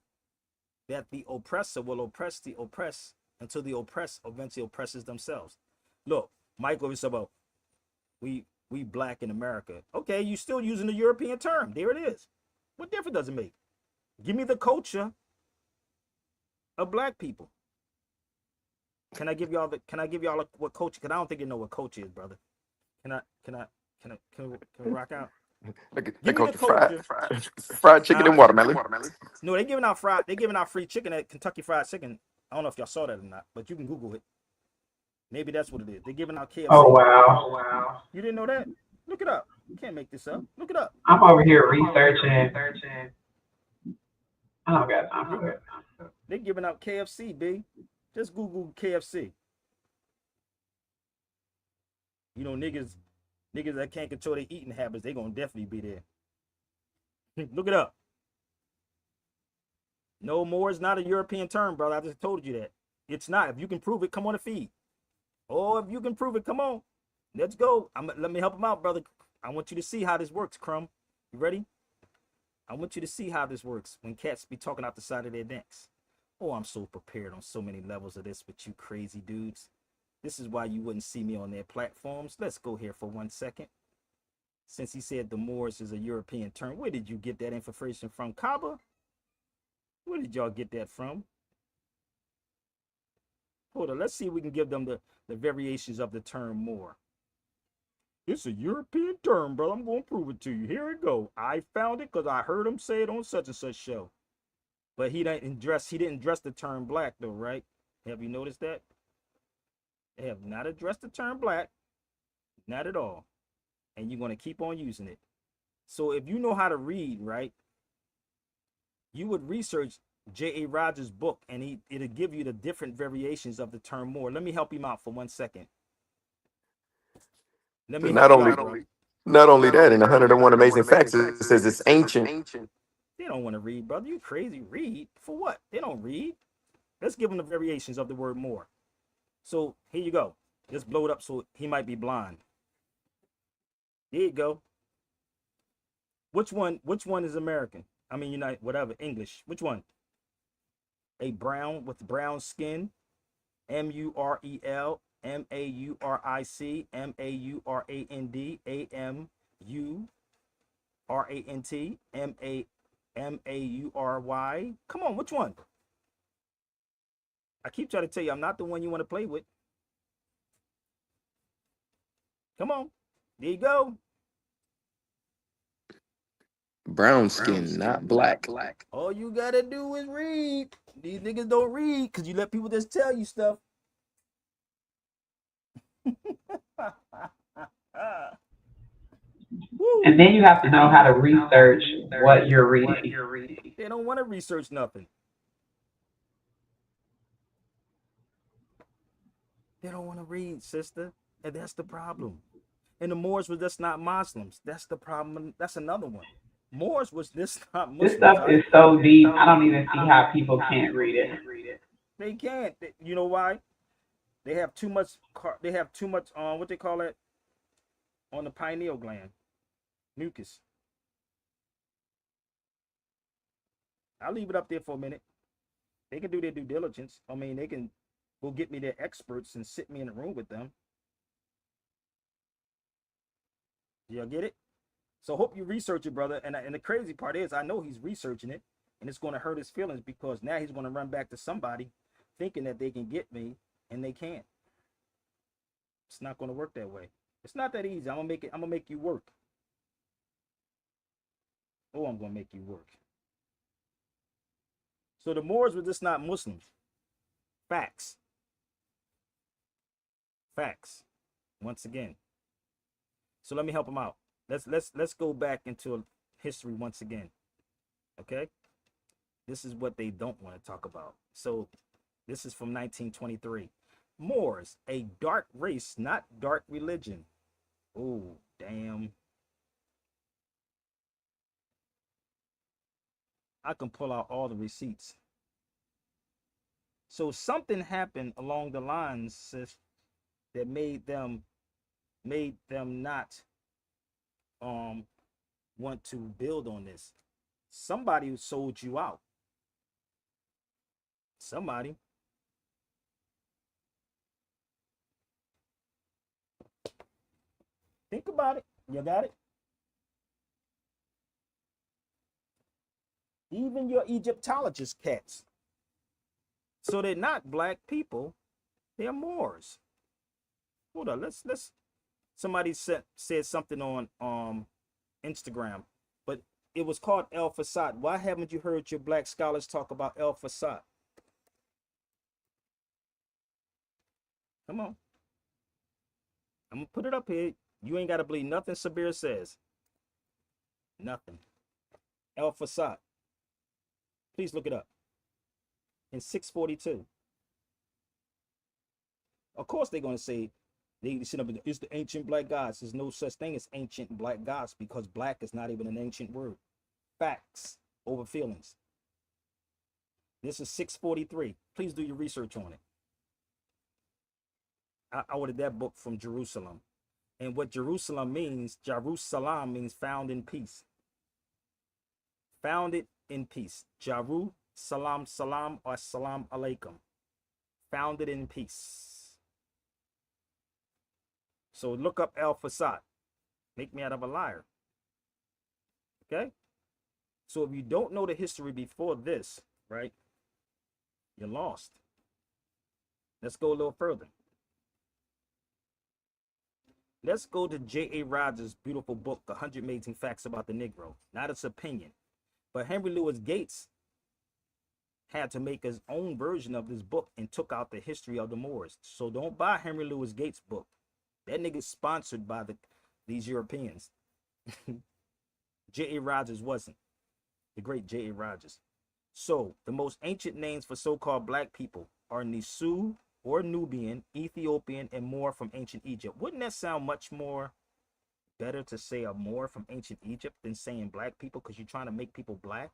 S1: that the oppressor will oppress the oppressed until the oppressed eventually oppresses themselves. Look, Michael is about, we black in America. Okay, you still using the European term. There it is. What difference does it make? Give me the culture of black people. Can I give y'all what culture? Because I don't think you know what culture is, brother. Can we rock out?
S6: They call it fried chicken and watermelon.
S1: No, they giving out free chicken at Kentucky Fried Chicken. I don't know if y'all saw that or not, but you can Google it. Maybe that's what it is. They're giving out KFC.
S4: Oh wow.
S1: You didn't know that? Look it up. You can't make this up. Look it up.
S4: I'm over here researching I don't got time for that.
S1: They giving out KFC, B. Just Google KFC. You know, niggas that can't control their eating habits, they gonna definitely be there. Look it up. No more is not a European term, brother. I just told you that. It's not. If you can prove it, come on the feed. Oh, if you can prove it, come on. Let's go. Let me help him out, brother. I want you to see how this works, Crumb. You ready? I want you to see how this works when cats be talking out the side of their necks. Oh, I'm so prepared on so many levels of this with you crazy dudes. This is why you wouldn't see me on their platforms. Let's go here for 1 second. Since he said the Moors is a European term, where did you get that information from, Cabo? Where did y'all get that from? Hold on, let's see if we can give them the variations of the term Moor. It's a European term, brother. I'm going to prove it to you. Here it go. I found it because I heard him say it on such and such show. But he didn't address the term black, though, right? Have you noticed that? They have not addressed the term black. Not at all. And you're going to keep on using it. So if you know how to read, right, you would research J.A. Rogers' book, and it'll give you the different variations of the term Moor. Let me help him out for 1 second. Let me
S6: Not only that, in 101 Amazing Facts, it says it's ancient.
S1: They don't want to read, brother. You crazy. Read? For what? They don't read. Let's give them the variations of the word Moor. So here you go. Let's blow it up so he might be blind. There you go. Which one is American? I mean, United, whatever, English. Which one? A brown with brown skin. M-U-R-E-L. M-A-U-R-I-C. M-A-U-R-A-N-D. A-M-U-R-A-N-T. M-A-U-R-Y. Come on, which one? I keep trying to tell you, I'm not the one you want to play with. Come on. There you go.
S6: Brown skin, not black.
S1: All you gotta do is read. These niggas don't read because you let people just tell you stuff.
S4: And then you have to know how to research what you're reading.
S1: They don't want to research nothing. They don't want to read, sister. And that's the problem. And the Moors were just not Muslims. That's the problem. That's another one. Moors was just not Muslims.
S4: This stuff is so deep. I don't even see how people can't read it.
S1: They can't. You know why? They have too much. They have too much. What they call it? On the pineal gland, mucus. I'll leave it up there for a minute. They can do their due diligence. I mean, they can go get me their experts and sit me in a room with them. Y'all get it? So hope you research it, brother. And the crazy part is, I know he's researching it, and it's going to hurt his feelings because now he's going to run back to somebody thinking that they can get me, and they can't. It's not going to work that way. It's not that easy. I'm gonna make you work. Oh, I'm gonna make you work. So the Moors were just not Muslims. Facts. Facts. Once again. So let me help them out. Let's go back into history once again. Okay? This is what they don't want to talk about. So this is from 1923. Moors, a dark race, not dark religion. Oh, damn. I can pull out all the receipts. So something happened along the lines, sis, that made them not want to build on this. Somebody sold you out. Somebody. Think about it. You got it? Even your Egyptologist cats. So they're not black people. They're Moors. Hold on. Let's somebody said something on Instagram, but it was called El Fasad. Why haven't you heard your black scholars talk about El Fasad? Come on. I'm gonna put it up here. You ain't gotta believe nothing Sabir says. Nothing. El Fasad. Please look it up. In 642. Of course they're going to say, they sit up, it's the ancient black gods. There's no such thing as ancient black gods because black is not even an ancient word. Facts over feelings. This is 643. Please do your research on it. I ordered that book from Jerusalem. And what Jerusalem means found in peace. Founded in peace. Jerusalem, salam or salam alaikum. Founded in peace. So look up El Fasad. Make me out of a liar. Okay? So if you don't know the history before this, right, you're lost. Let's go a little further. Let's go to J.A. Rogers' beautiful book, 100 Amazing Facts About the Negro. Not its opinion. But Henry Louis Gates had to make his own version of this book and took out the history of the Moors. So don't buy Henry Louis Gates' book. That nigga's sponsored by these Europeans. J.A. Rogers wasn't. The great J.A. Rogers. So the most ancient names for so-called black people are Nisu or Nubian, Ethiopian, and Moor from ancient Egypt. Wouldn't that sound much more better to say a Moor from ancient Egypt than saying black people because you're trying to make people black?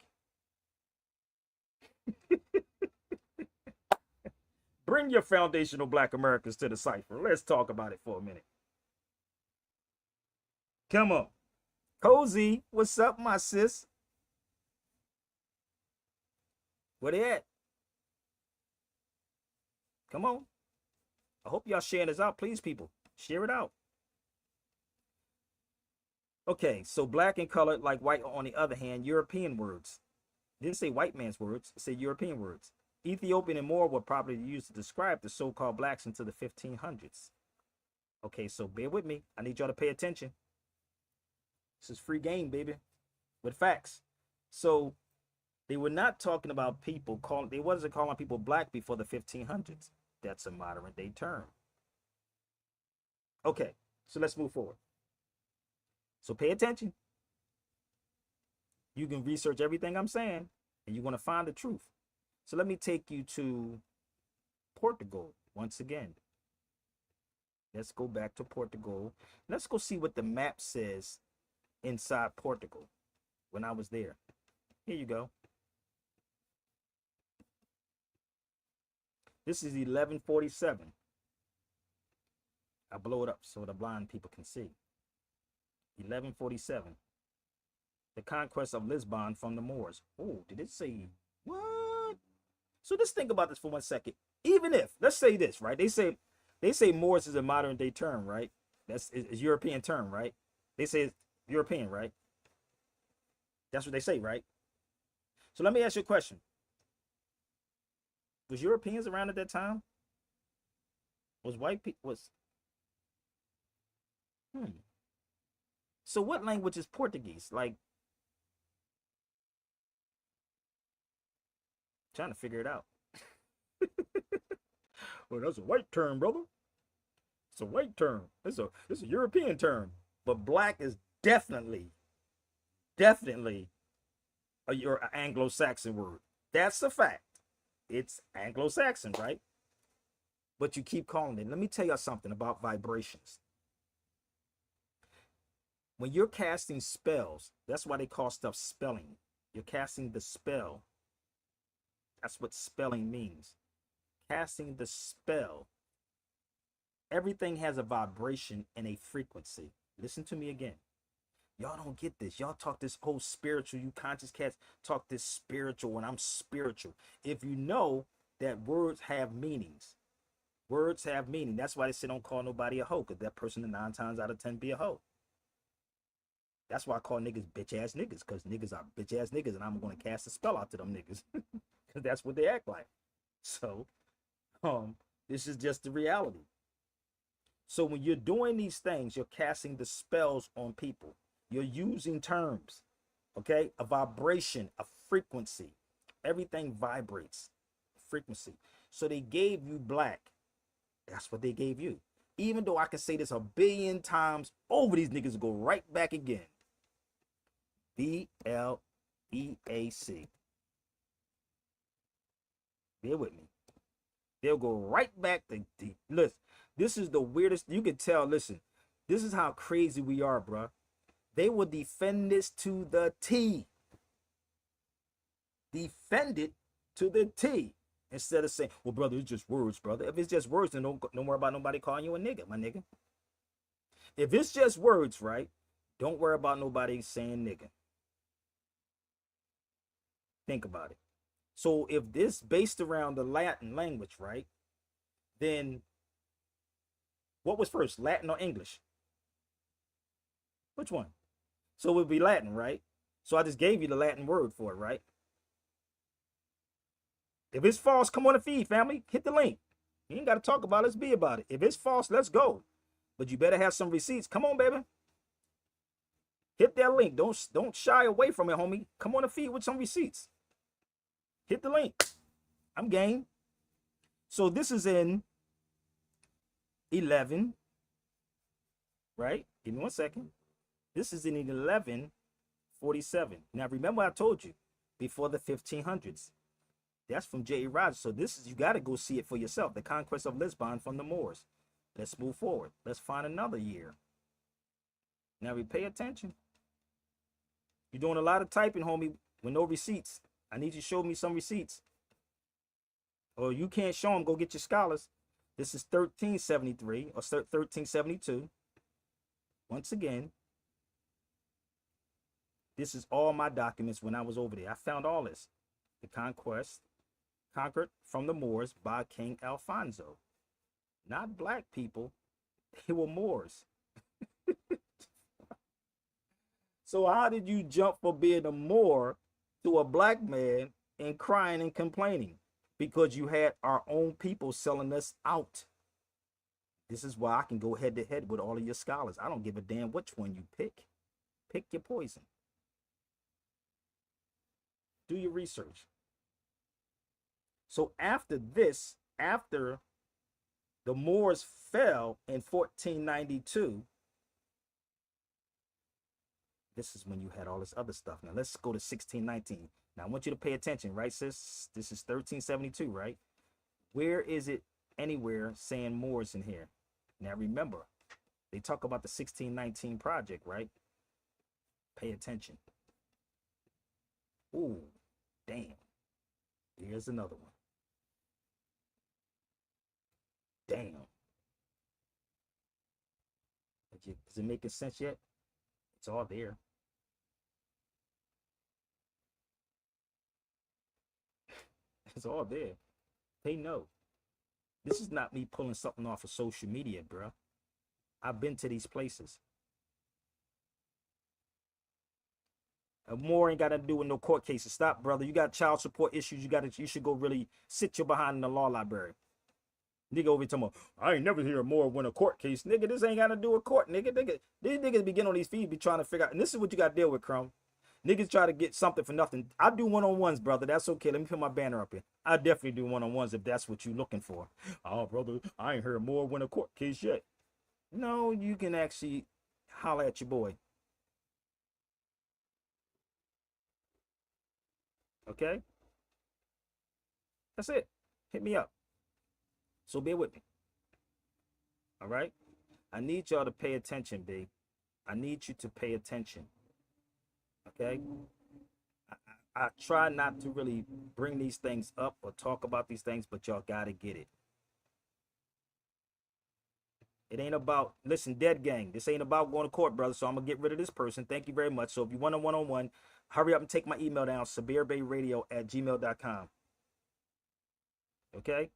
S1: Bring your foundational black Americans to the cipher. Let's talk about it for a minute. Come on. Cozy, what's up, my sis? Where they at? Come on. I hope y'all sharing this out. Please, people, share it out. Okay, so black and colored like white, on the other hand, European words. It didn't say white man's words, it said European words. Ethiopian and Moor were probably used to describe the so-called blacks into the 1500s. Okay, so bear with me. I need y'all to pay attention. This is free game, baby, with facts. So they were not talking about people they wasn't calling people black before the 1500s. That's a modern day term. Okay, so let's move forward. So pay attention. You can research everything I'm saying, and you're going to find the truth. So let me take you to Portugal once again. Let's go back to Portugal. Let's go see what the map says inside Portugal when I was there. Here you go. This is 1147. I blow it up so the blind people can see. 1147. The conquest of Lisbon from the Moors. Oh, did it say what? So let's think about this for 1 second. Even if, let's say this, right? They say Moors is a modern day term, right? That's a European term, right? They say it's European, right? That's what they say, right? So let me ask you a question. Was Europeans around at that time? Was white people So what language is Portuguese? Like, trying to figure it out. Well, that's a white term, brother. It's a white term. It's a European term. But black is definitely your Anglo-Saxon word. That's a fact. It's Anglo-Saxon, right? But you keep calling it. Let me tell you something about vibrations. When you're casting spells, that's why they call stuff spelling. You're casting the spell. That's what spelling means. Casting the spell. Everything has a vibration and a frequency. Listen to me again. Y'all don't get this. Y'all talk this whole spiritual. You conscious cats talk this spiritual when I'm spiritual. If you know that words have meanings. Words have meaning. That's why they say don't call nobody a hoe, because that person 9 times out of 10 be a hoe. That's why I call niggas bitch ass niggas, because niggas are bitch ass niggas, and I'm going to cast a spell out to them niggas. Because that's what they act like. So, this is just the reality. So when you're doing these things, you're casting the spells on people. You're using terms, okay? A vibration, a frequency. Everything vibrates, frequency. So they gave you black. That's what they gave you. Even though I can say this 1 billion times over, these niggas go right back again. BLEAC. Bear with me. They'll go right back to listen. This is the weirdest. You can tell. Listen, this is how crazy we are, bruh. They will defend this to the T. Defend it to the T. Instead of saying, well, brother, it's just words, brother. If it's just words, then don't worry about nobody calling you a nigga, my nigga. If it's just words, right, don't worry about nobody saying nigga. Think about it. So if this based around the Latin language, right, then what was first, Latin or English? Which one? So it would be Latin, right? So I just gave you the Latin word for it, right? If it's false, come on the feed, family. Hit the link. You ain't got to talk about it. Let's be about it. If it's false, let's go. But you better have some receipts. Come on, baby. Hit that link. Don't shy away from it, homie. Come on the feed with some receipts. Hit the link. I'm game. So this is in 11, right? Give me 1 second. This is in 1147. Now remember I told you before the 1500s. That's from J.E. Rogers. So this is, you got to go see it for yourself. The Conquest of Lisbon from the Moors. Let's move forward. Let's find another year. Now we pay attention. You're doing a lot of typing, homie, with no receipts. I need you to show me some receipts. Or you can't show them, go get your scholars. This is 1373 or 1372. Once again, this is all my documents when I was over there. I found all this. The conquered from the Moors by King Alfonso. Not black people, they were Moors. So how did you jump from being a Moor to a black man and crying and complaining? Because you had our own people selling us out. This is why I can go head to head with all of your scholars. I don't give a damn which one you pick. Pick your poison. Do your research. So after this, after the Moors fell in 1492, this is when you had all this other stuff. Now let's go to 1619. Now I want you to pay attention, right, sis? This is 1372, right? Where is it anywhere saying Moors in here? Now remember, they talk about the 1619 project, right? Pay attention. Ooh, damn. Here's another one. Damn. Is it making sense yet? It's all there. It's all there. They know. This is not me pulling something off of social media, bro. I've been to these places. More ain't got to do with no court cases. Stop, brother. You got child support issues. You should go really sit your behind in the law library. Nigga over here talking about, I ain't never hear more win a court case. Nigga, this ain't got to do with court, nigga. These niggas be getting on these feeds, be trying to figure out. And this is what you got to deal with, Crumb. Niggas try to get something for nothing. I do one-on-ones, brother. That's okay. Let me put my banner up here. I definitely do one-on-ones if that's what you're looking for. Oh, brother, I ain't heard more win a court case yet. No, you can actually holler at your boy. Okay? That's it. Hit me up. So bear with me. All right? I need y'all to pay attention, big. I need you to pay attention. Okay? I try not to really bring these things up or talk about these things, but y'all gotta get it. It ain't about, listen, dead gang. This ain't about going to court, brother. So I'm gonna get rid of this person. Thank you very much. So if you want a one-on-one, hurry up and take my email down, sabirbayradio@gmail.com. Okay?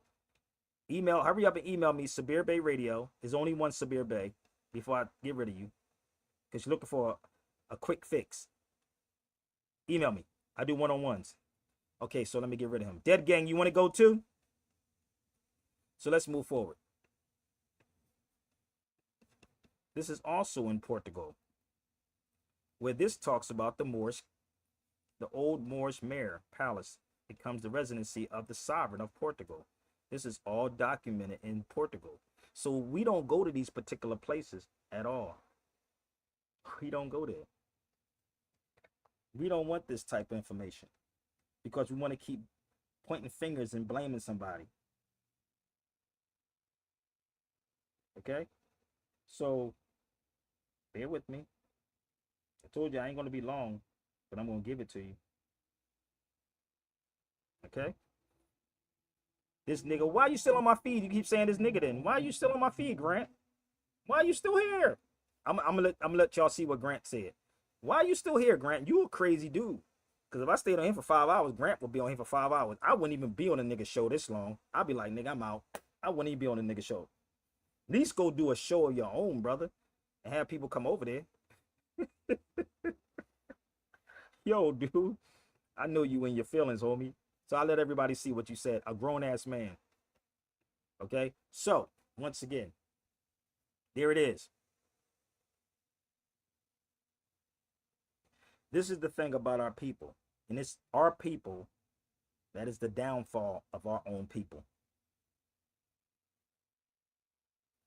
S1: Hurry up and email me, Sabir Bay Radio. There's only one Sabir Bay before I get rid of you. Because you're looking for a quick fix. Email me. I do one-on-ones. Okay, so let me get rid of him. Dead gang, you want to go too? So let's move forward. This is also in Portugal, where this talks about the Moorish, the old Moorish Mayor Palace becomes the residency of the sovereign of Portugal. This is all documented in Portugal. So we don't go to these particular places at all. We don't go there. We don't want this type of information because we want to keep pointing fingers and blaming somebody. Okay? So, bear with me. I told you I ain't going to be long, but I'm going to give it to you. Okay? This nigga, why you still on my feed? You keep saying this nigga then. Why are you still on my feed, Grant? Why are you still here? I'm gonna let y'all see what Grant said. Why are you still here, Grant? You a crazy dude. Because if I stayed on him for 5 hours, Grant would be on him for 5 hours. I wouldn't even be on a nigga show this long. I'd be like, nigga, I'm out. I wouldn't even be on a nigga show. At least go do a show of your own, brother, and have people come over there. Yo, dude, I know you in your feelings, homie. So I let everybody see what you said. A grown-ass man. Okay? So, once again, there it is. This is the thing about our people. And it's our people that is the downfall of our own people.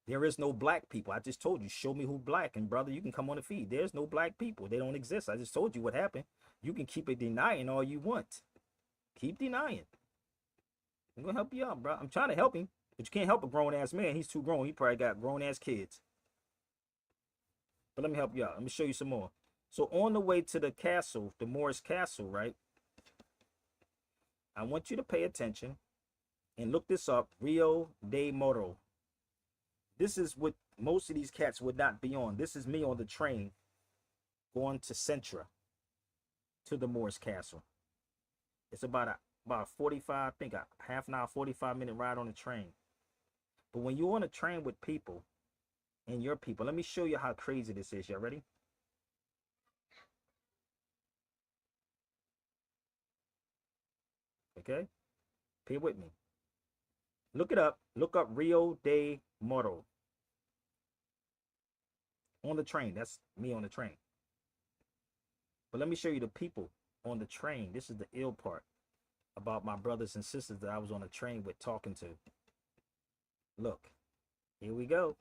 S1: There is no black people. I just told you, show me who black. And brother, you can come on the feed. There's no black people. They don't exist. I just told you what happened. You can keep it denying all you want. Keep denying. I'm going to help you out, bro. I'm trying to help him. But you can't help a grown-ass man. He's too grown. He probably got grown-ass kids. But let me help you out. Let me show you some more. So on the way to the castle, the Mouros castle, right? I want you to pay attention and look this up. Rio de Moro. This is what most of these cats would not be on. This is me on the train going to Centra to the Mouros castle. It's about 45, I think a half an hour, 45-minute ride on the train. But when you're on a train with people and your people, let me show you how crazy this is. Y'all ready? Okay? Pay with me. Look it up. Look up Rio de Moro. On the train. That's me on the train. But let me show you the people on the train. This is the ill part about my brothers and sisters that I was on the train with talking to. Look. Here we go.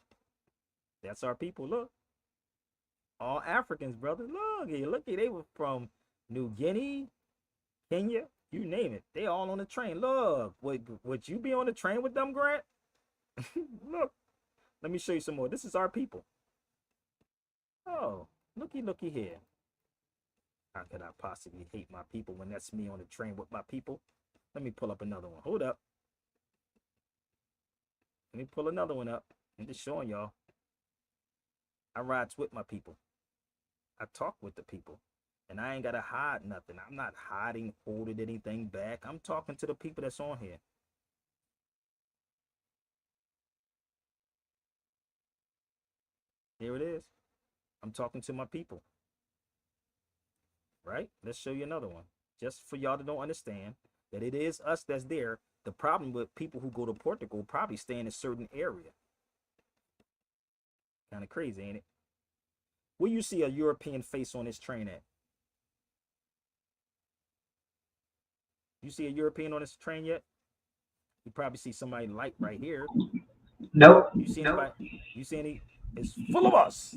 S1: That's our people. Look. All Africans, brother. Look here. Look here. They were from New Guinea, Kenya. You name it. They all on the train. Look. Would you be on the train with them, Grant? Look. Let me show you some more. This is our people. Oh, looky here. How could I possibly hate my people when that's me on the train with my people? Let me pull up another one. Hold up. Let me pull another one up. I'm just showing y'all. I rides with my people. I talk with the people. And I ain't got to hide nothing. I'm not hiding, holding anything back. I'm talking to the people that's on here. Here it is. I'm talking to my people. Right? Let's show you another one. Just for y'all to don't understand that it is us that's there. The problem with people who go to Portugal probably stay in a certain area. Kind of crazy, ain't it? Where you see a European face on this train at? You see a European on this train yet? You probably see somebody light right here.
S4: Nope.
S1: You see anybody? You see any? It's full of us.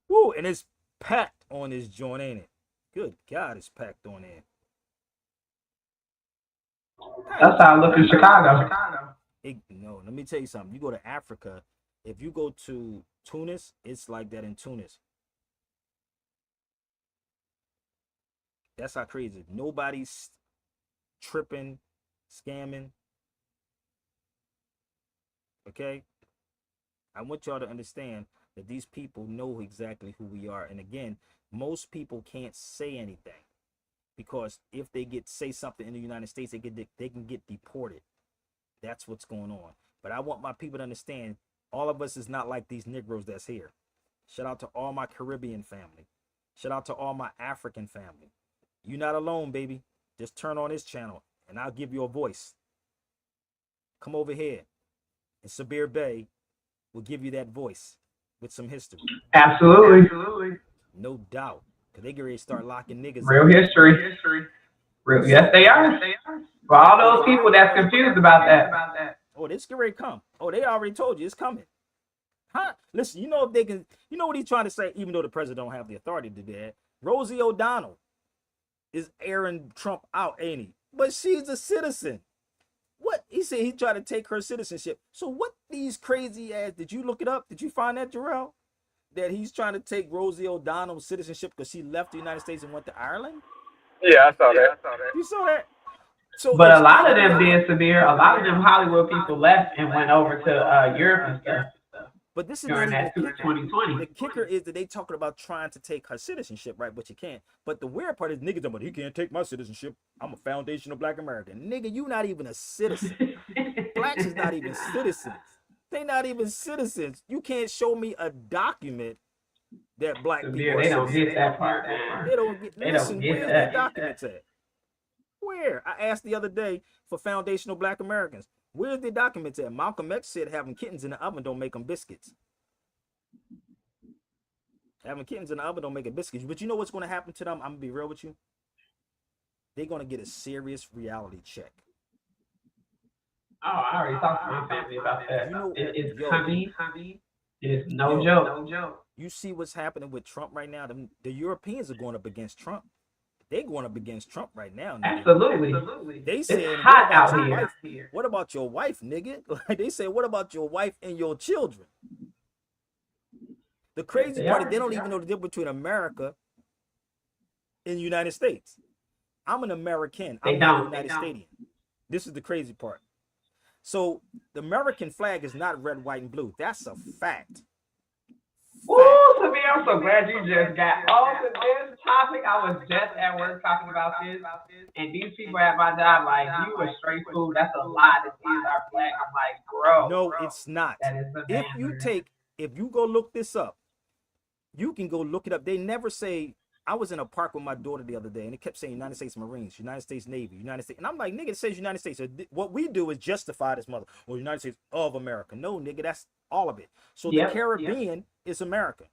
S1: Woo, and it's packed on this joint, ain't it? Good God, it's packed on there.
S4: That's how I look in Chicago.
S1: No, let me tell you something. You go to Africa, if you go to Tunis, it's like that in Tunis. That's how crazy. Nobody's tripping, scamming. Okay? I want y'all to understand that these people know exactly who we are. And again, most people can't say anything because if they say something in the United States, they can get deported. That's what's going on. But I want my people to understand all of us is not like these Negroes that's here. Shout out to all my Caribbean family. Shout out to all my African family. You're not alone, baby. Just turn on this channel and I'll give you a voice. Come over here. And Sabir Bey will give you that voice with some history.
S4: Absolutely.
S1: No doubt. Because they get ready to start locking niggas
S4: Real
S1: up.
S4: history. Real, yes, they are. For all those people that's confused about that.
S1: Oh, this get ready to come. Oh, they already told you it's coming. Huh? Listen, you know if they can, you know what he's trying to say, even though the president don't have the authority to do that. Rosie O'Donnell. is airing Trump out, ain't he? But she's a citizen. What? He said he tried to take her citizenship. So what these crazy ass, did you look it up? Did you find that, Jarrell? That he's trying to take Rosie O'Donnell's citizenship because she left the United States and went to Ireland?
S10: Yeah, I saw that.
S1: You saw that? So
S4: But a lot of them did, Samir. A lot of them Hollywood people left and went over to Europe and stuff.
S1: But this is
S4: during
S1: not even
S4: that 2020.
S1: The kicker is that they talking about trying to take her citizenship, right? But you can't. But the weird part is niggas talking about, he can't take my citizenship. I'm a foundational black American. Nigga, you not even a citizen. Blacks is not even citizens. They not even citizens. You can't show me a document that black people
S4: They don't get that part.
S1: They don't get, listen, where's the documents at? Where? I asked the other day for foundational black Americans. Where's the documents at? Malcolm X said having kittens in the oven don't make them biscuits. Having kittens in the oven don't make it biscuits. But you know what's going to happen to them? I'm going to be real with you. They're going to get a serious reality check.
S4: Oh, I already talked to my family about that.
S1: You know,
S4: it's
S1: yo,
S4: coming. It's no joke.
S1: No joke. You see what's happening with Trump right now? The Europeans are going up against Trump. They're going up against Trump right now. Nigga.
S4: Absolutely.
S1: They said,
S4: it's hot out
S1: here. What about your wife, nigga? Like they said, what about your wife and your children? The crazy part is they don't even know the difference between America and the United States. I'm an American. I'm not a United Statian. This is the crazy part. So the American flag is not red, white, and blue. That's a fact.
S4: Woo, to me, I'm so glad you just got onto this topic. I was just at work talking about this, and these people at my job like, you a straight fool. That's a lie. This is our flag. I'm like, bro.
S1: No, it's not. If you go look this up, you can go look it up. They never say. I was in a park with my daughter the other day, and it kept saying United States Marines, United States Navy, United States. And I'm like, nigga, it says United States. So what we do is justify this mother. Well, United States of America. No, nigga, that's all of it. So the Caribbean is America.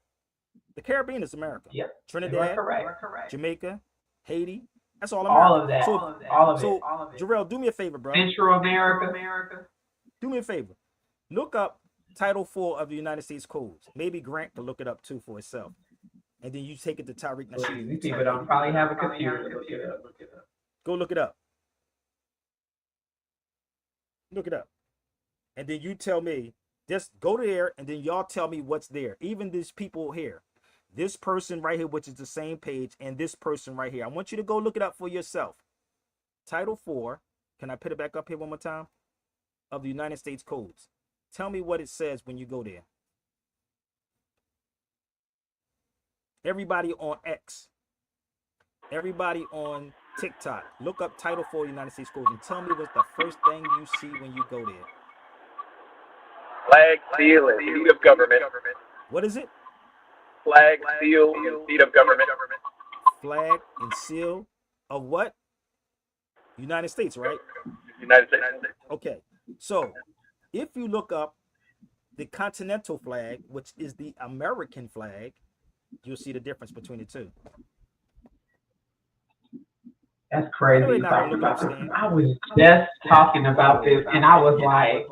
S1: The Caribbean is America.
S4: Yep.
S1: Trinidad,
S4: correct.
S1: Jamaica, Haiti. That's all America.
S4: All of that. All of it.
S1: Jarrell, do me a favor, bro.
S4: Central America.
S1: Do me a favor. Look up Title 4 of the United States Codes. Maybe Grant can look it up too for itself. And then you take it to Tariq Nasheed.
S4: These people don't probably have a computer to look it up.
S1: Go look it up. Look it up. And then you tell me, just go there and then y'all tell me what's there. Even these people here. This person right here, which is the same page, and this person right here. I want you to go look it up for yourself. Title 4. Can I put it back up here one more time? Of the United States Codes. Tell me what it says when you go there. Everybody on X, everybody on TikTok, look up Title 4 United States Codes and tell me what's the first thing you see when you go there.
S10: Flag, seal, and seat of government.
S1: What is it?
S10: Flag, seal, and seat of government.
S1: Flag and seal of what? United States, right?
S10: United States.
S1: Okay, so if you look up the continental flag, which is the American flag, you'll see the difference between the two.
S4: That's crazy. I was just talking about this, and I was like,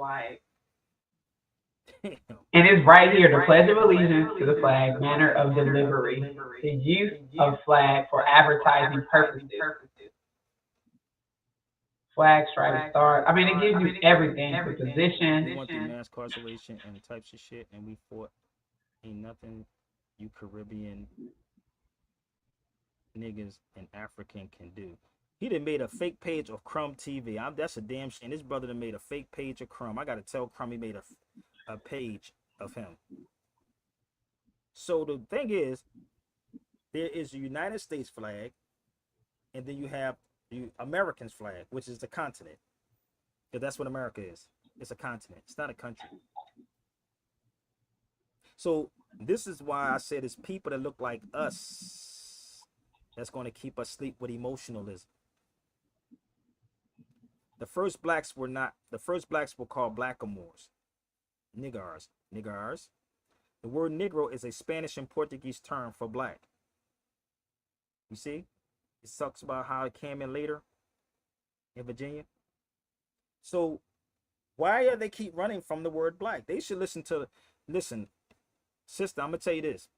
S4: and it's right here, the Pledge of Allegiance to the flag, manner of delivery, the use of flag for advertising purposes. Flag, stripe, star. I mean, it gives you everything, the position.
S1: We went through mass incarceration and types of shit, and we fought. Ain't nothing you Caribbean niggas and African can do. He done made a fake page of Crumb TV. That's a damn shame. This brother done made a fake page of Crumb. I gotta tell Crumb he made a page of him. So the thing is, there is a United States flag, and then you have the American's flag, which is the continent. Because that's what America is. It's a continent. It's not a country. So this is why I said it's people that look like us that's going to keep us asleep with emotionalism. The first blacks were called blackamoors. Nigars. The word Negro is a Spanish and Portuguese term for black. You see? It talks about how it came in later in Virginia. So why are they keep running from the word black? They should listen, sister, I'm gonna tell you this.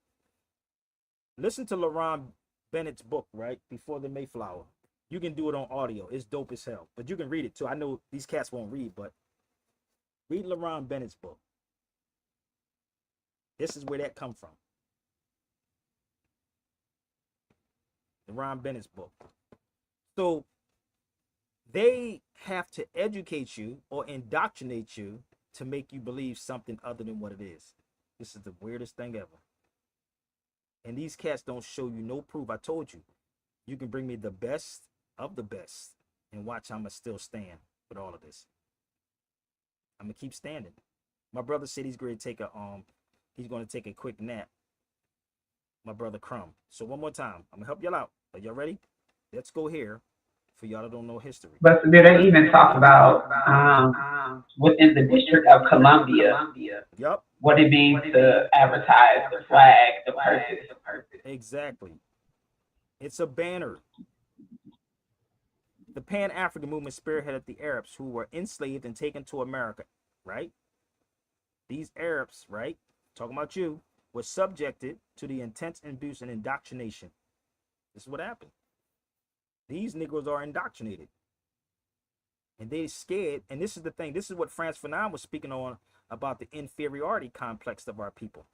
S1: Listen to LaRon Bennett's book, right? Before the Mayflower. You can do it on audio. It's dope as hell. But you can read it too. I know these cats won't read, but read LaRon Bennett's book. This is where that come from. LaRon Bennett's book. So they have to educate you or indoctrinate you to make you believe something other than what it is. This is the weirdest thing ever. And these cats don't show you no proof. I told you, you can bring me the best of the best and watch how I'm going to still stand with all of this. I'm going to keep standing. My brother said he's going to take a quick nap. My brother Crumb. So one more time, I'm going to help y'all out. Are y'all ready? Let's go here for y'all that don't know history.
S4: But did they even talk about within the District of Columbia?
S1: Yep.
S4: What it means to advertise the flag, the purpose.
S1: Exactly. It's a banner. The Pan-African movement spearheaded the Arabs who were enslaved and taken to America, right? These Arabs, right, talking about you, were subjected to the intense abuse and indoctrination. This is what happened. These Negroes are indoctrinated. And they scared, and this is the thing, this is what Frantz Fanon was speaking on about the inferiority complex of our people.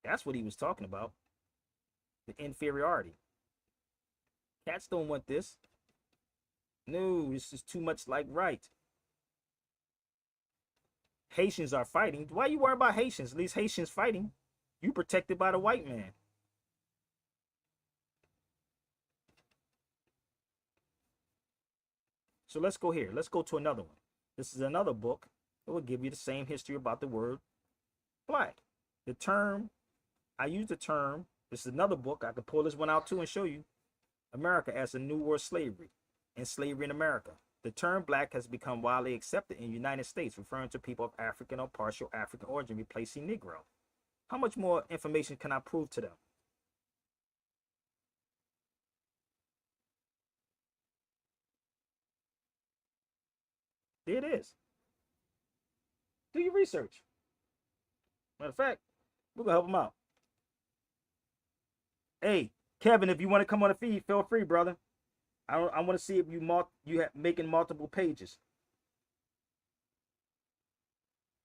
S1: That's what he was talking about. The inferiority. Cats don't want this. No, this is too much like right. Haitians are fighting. Why you worry about Haitians? At least Haitians fighting. You protected by the white man. So let's go here. Let's go to another one. This is another book that will give you the same history about the word black. The term, I use the term, this is another book. I can pull this one out too and show you. America as a New World Slavery and Slavery in America. The term black has become widely accepted in the United States, referring to people of African or partial African origin, replacing Negro. How much more information can I prove to them? There it is. Do your research. Matter of fact, we're gonna help them out. Hey, Kevin, if you want to come on the feed, feel free, brother. I want to see if you have making multiple pages.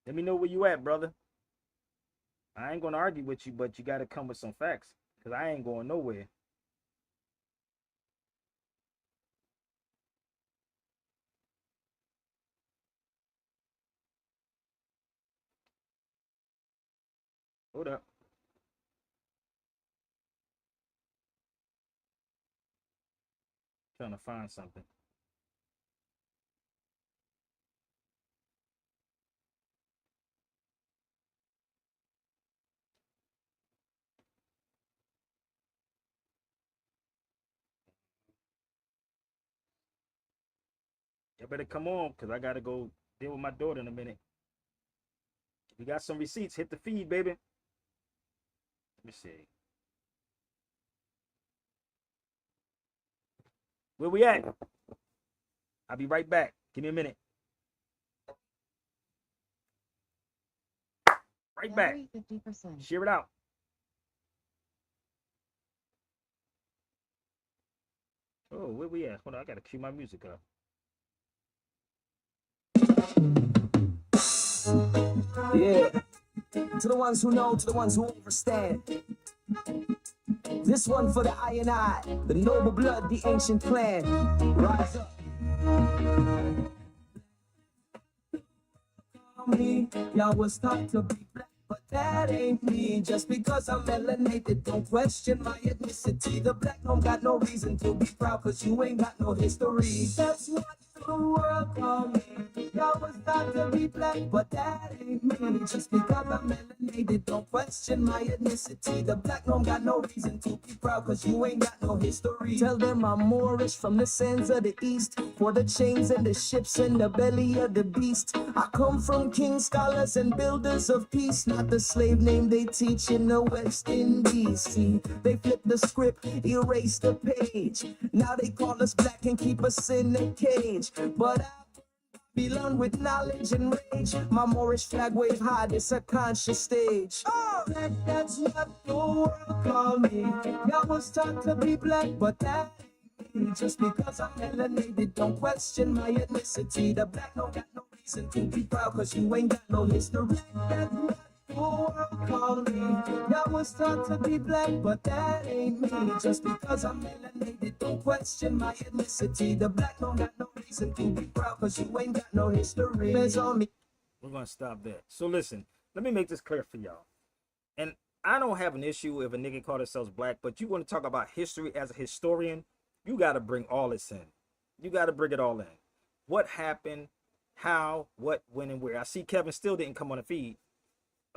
S1: Let me know where you at, brother. I ain't gonna argue with you, but you gotta come with some facts, because I ain't going nowhere. Hold up. Trying to find something. You better come on, because I gotta go deal with my daughter in a minute. If you got some receipts, hit the feed, baby. Let me see. Where we at? I'll be right back. Give me a minute. Right back. 50%. Share it out. Oh, where we at? Hold on, I gotta cue my music up.
S2: Yeah. To the ones who know, to the ones who understand. This one for the I and I, the noble blood, the ancient clan. Rise up. Y'all was taught to be black, but that ain't me. Just because I'm melanated, don't question my ethnicity. The black don't got no reason to be proud, cause you ain't got no history. That's what the world call me. Y'all was taught to be black, but that ain't me. Just because I'm melanated, don't question my ethnicity. The black don't got no reason to be proud, cause you ain't got no history. Tell them I'm Moorish from the sands of the east, for the chains and the ships in the belly of the beast. I come from kings, scholars, and builders of peace, not the slave name they teach in the West Indies. See, they flip the script, erase the page. Now they call us black and keep us in a cage. But Belong with knowledge and rage. My Moorish flag wave high, it's a conscious stage. Black, that's what the world call me. I was taught to be black, but that ain't me. Just because I'm melanated, don't question my ethnicity. The black don't got no reason to be proud, cause you ain't got no history. That's what the world call me. I was taught to be black, but that ain't me. Just because I'm melanated, don't question my ethnicity. The black don't got no reason to be proud, cause you ain't got no history. It's on me.
S1: We're gonna stop that. So listen, let me make this clear for y'all. And I don't have an issue if a nigga call themselves black, but you want to talk about history as a historian, you got to bring all this in. You got to bring it all in. What happened, how, what, when, and where. I see Kevin still didn't come on the feed.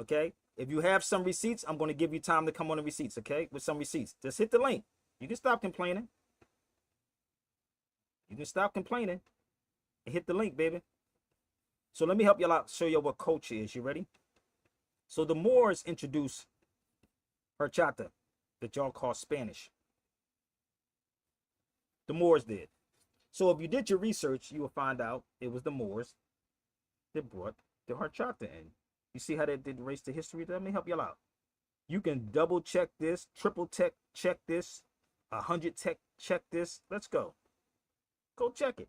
S1: Okay? If you have some receipts, I'm going to give you time to come on the receipts, okay? With some receipts. Just hit the link. You can stop complaining. You can stop complaining and hit the link, baby. So let me help y'all out, show you what culture is. You ready? So the Moors introduced horchata that y'all call Spanish. The Moors did. So if you did your research, you will find out it was the Moors that brought the horchata in. You see how that did erase the history? Let me help y'all out. You can double check this, triple check this, 100 check this. Let's go. Go check it.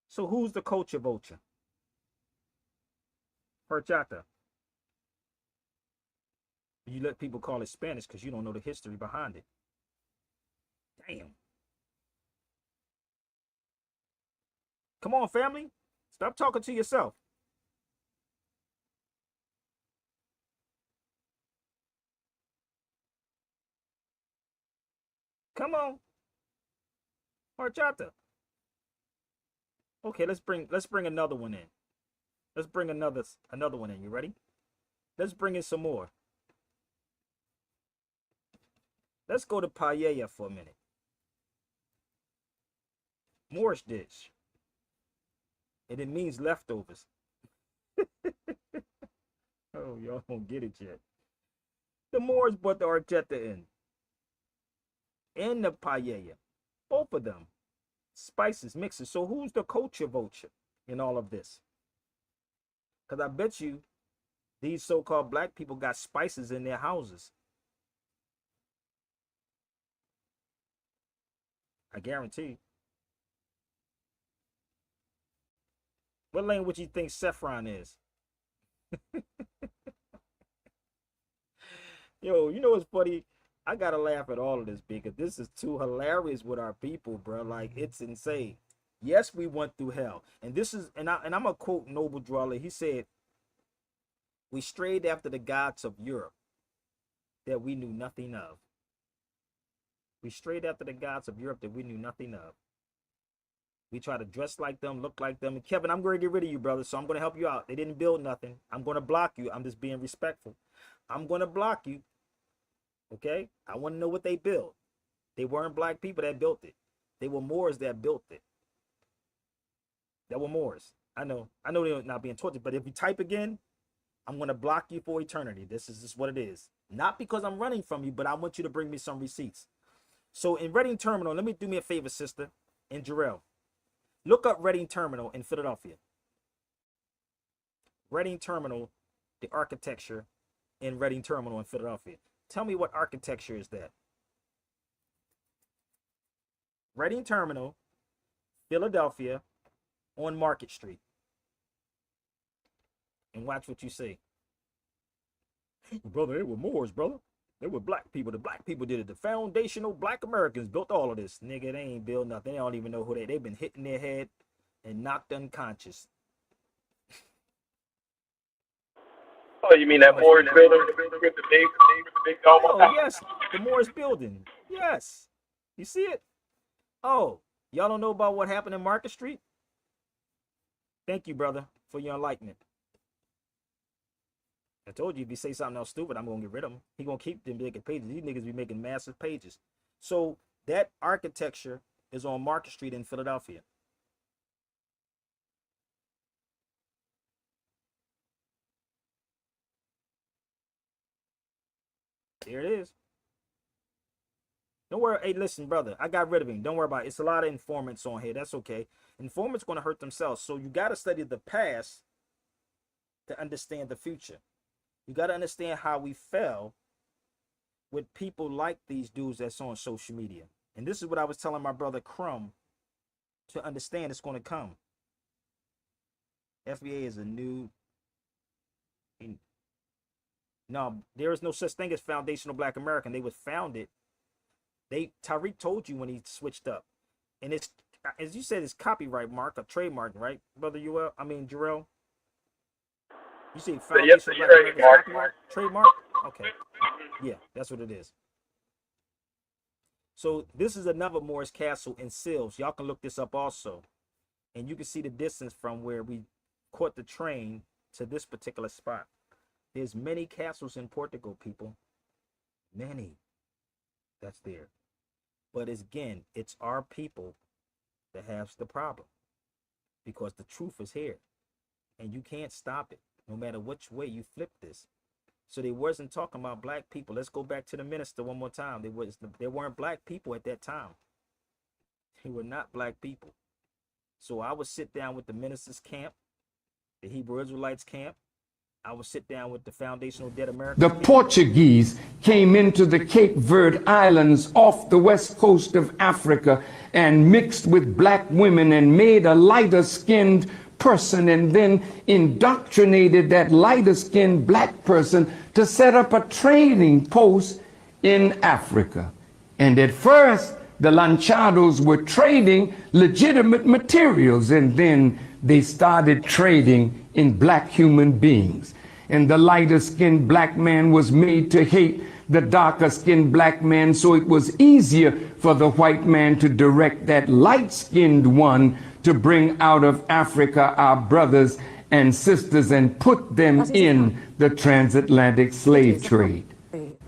S1: So who's the culture vulture? Horchata. You let people call it Spanish because you don't know the history behind it. Damn. Come on, family. Stop talking to yourself. Come on. Horchata. Okay, let's bring another one in. Let's bring another one in. You ready? Let's bring in some more. Let's go to paella for a minute. Moorish dish. And it means leftovers. Oh, y'all don't get it yet. The Moors brought the horchata in. And the paella. Both of them. Spices, mixes. So who's the culture vulture in all of this? Because I bet you these so-called black people got spices in their houses. I guarantee. What language you think saffron is? Yo, you know what's funny? I gotta laugh at all of this because this is too hilarious with our people, bro. Like, it's insane. Yes, we went through hell. And this is, and I'm gonna quote Noble Drawler. He said, we strayed after the gods of Europe that we knew nothing of. We strayed after the gods of Europe that we knew nothing of. We try to dress like them, look like them. And Kevin, I'm going to get rid of you, brother, so I'm going to help you out. They didn't build nothing. I'm going to block you. I'm just being respectful. I'm going to block you. Okay? I want to know what they built. They weren't black people that built it. They were Moors that built it. They were Moors. I know they're not being tortured, but if you type again, I'm going to block you for eternity. This is just what it is. Not because I'm running from you, but I want you to bring me some receipts. So in Reading Terminal, let me do me a favor, sister, and Jarrell. Look up Reading Terminal in Philadelphia. Reading Terminal, the architecture in Reading Terminal in Philadelphia. Tell me what architecture is that? Reading Terminal, Philadelphia, on Market Street. And watch what you see. Brother, they were Moors, brother. They were black people. The black people did it. The foundational black Americans built all of this. Nigga, they ain't built nothing. They don't even know who they've been hitting their head and knocked unconscious.
S10: Oh, you mean that Moorish building with the big dome?
S1: Oh, yes. The Moorish building. Yes. You see it? Oh, y'all don't know about what happened in Market Street? Thank you, brother, for your enlightenment. I told you if you say something else stupid, I'm going to get rid of him. He going to keep them making pages. These niggas be making massive pages. So that architecture is on Market Street in Philadelphia. There it is. Don't worry. Hey, listen, brother. I got rid of him. Don't worry about it. It's a lot of informants on here. That's okay. Informants going to hurt themselves. So you got to study the past to understand the future. You got to understand how we fell with people like these dudes that's on social media. And this is what I was telling my brother Crumb to understand it's going to come. FBA is a new... No, there is no such thing as foundational Black American. They was founded. Tariq told you when he switched up. And it's, as you said, it's copyright mark, a trademark, right, brother Jarrell? You say foundational Black American copyright? Trademark? Okay. Yeah, that's what it is. So this is another Moorish castle in Sils. Y'all can look this up also. And you can see the distance from where we caught the train to this particular spot. There's many castles in Portugal, people. Many. That's there. But again, it's our people that has the problem. Because the truth is here. And you can't stop it, no matter which way you flip this. So they wasn't talking about black people. Let's go back to the minister one more time. There weren't black people at that time. They were not black people. So I would sit down with the minister's camp, the Hebrew Israelites camp. I would sit down with the Foundational Dead Americans.
S9: The Portuguese came into the Cape Verde Islands off the west coast of Africa and mixed with black women and made a lighter skinned person and then indoctrinated that lighter skinned black person to set up a trading post in Africa. And at first, the Lanchados were trading legitimate materials, and then they started trading in black human beings. And the lighter skinned black man was made to hate the darker skinned black man, so it was easier for the white man to direct that light skinned one to bring out of Africa our brothers and sisters and put them in the transatlantic slave trade.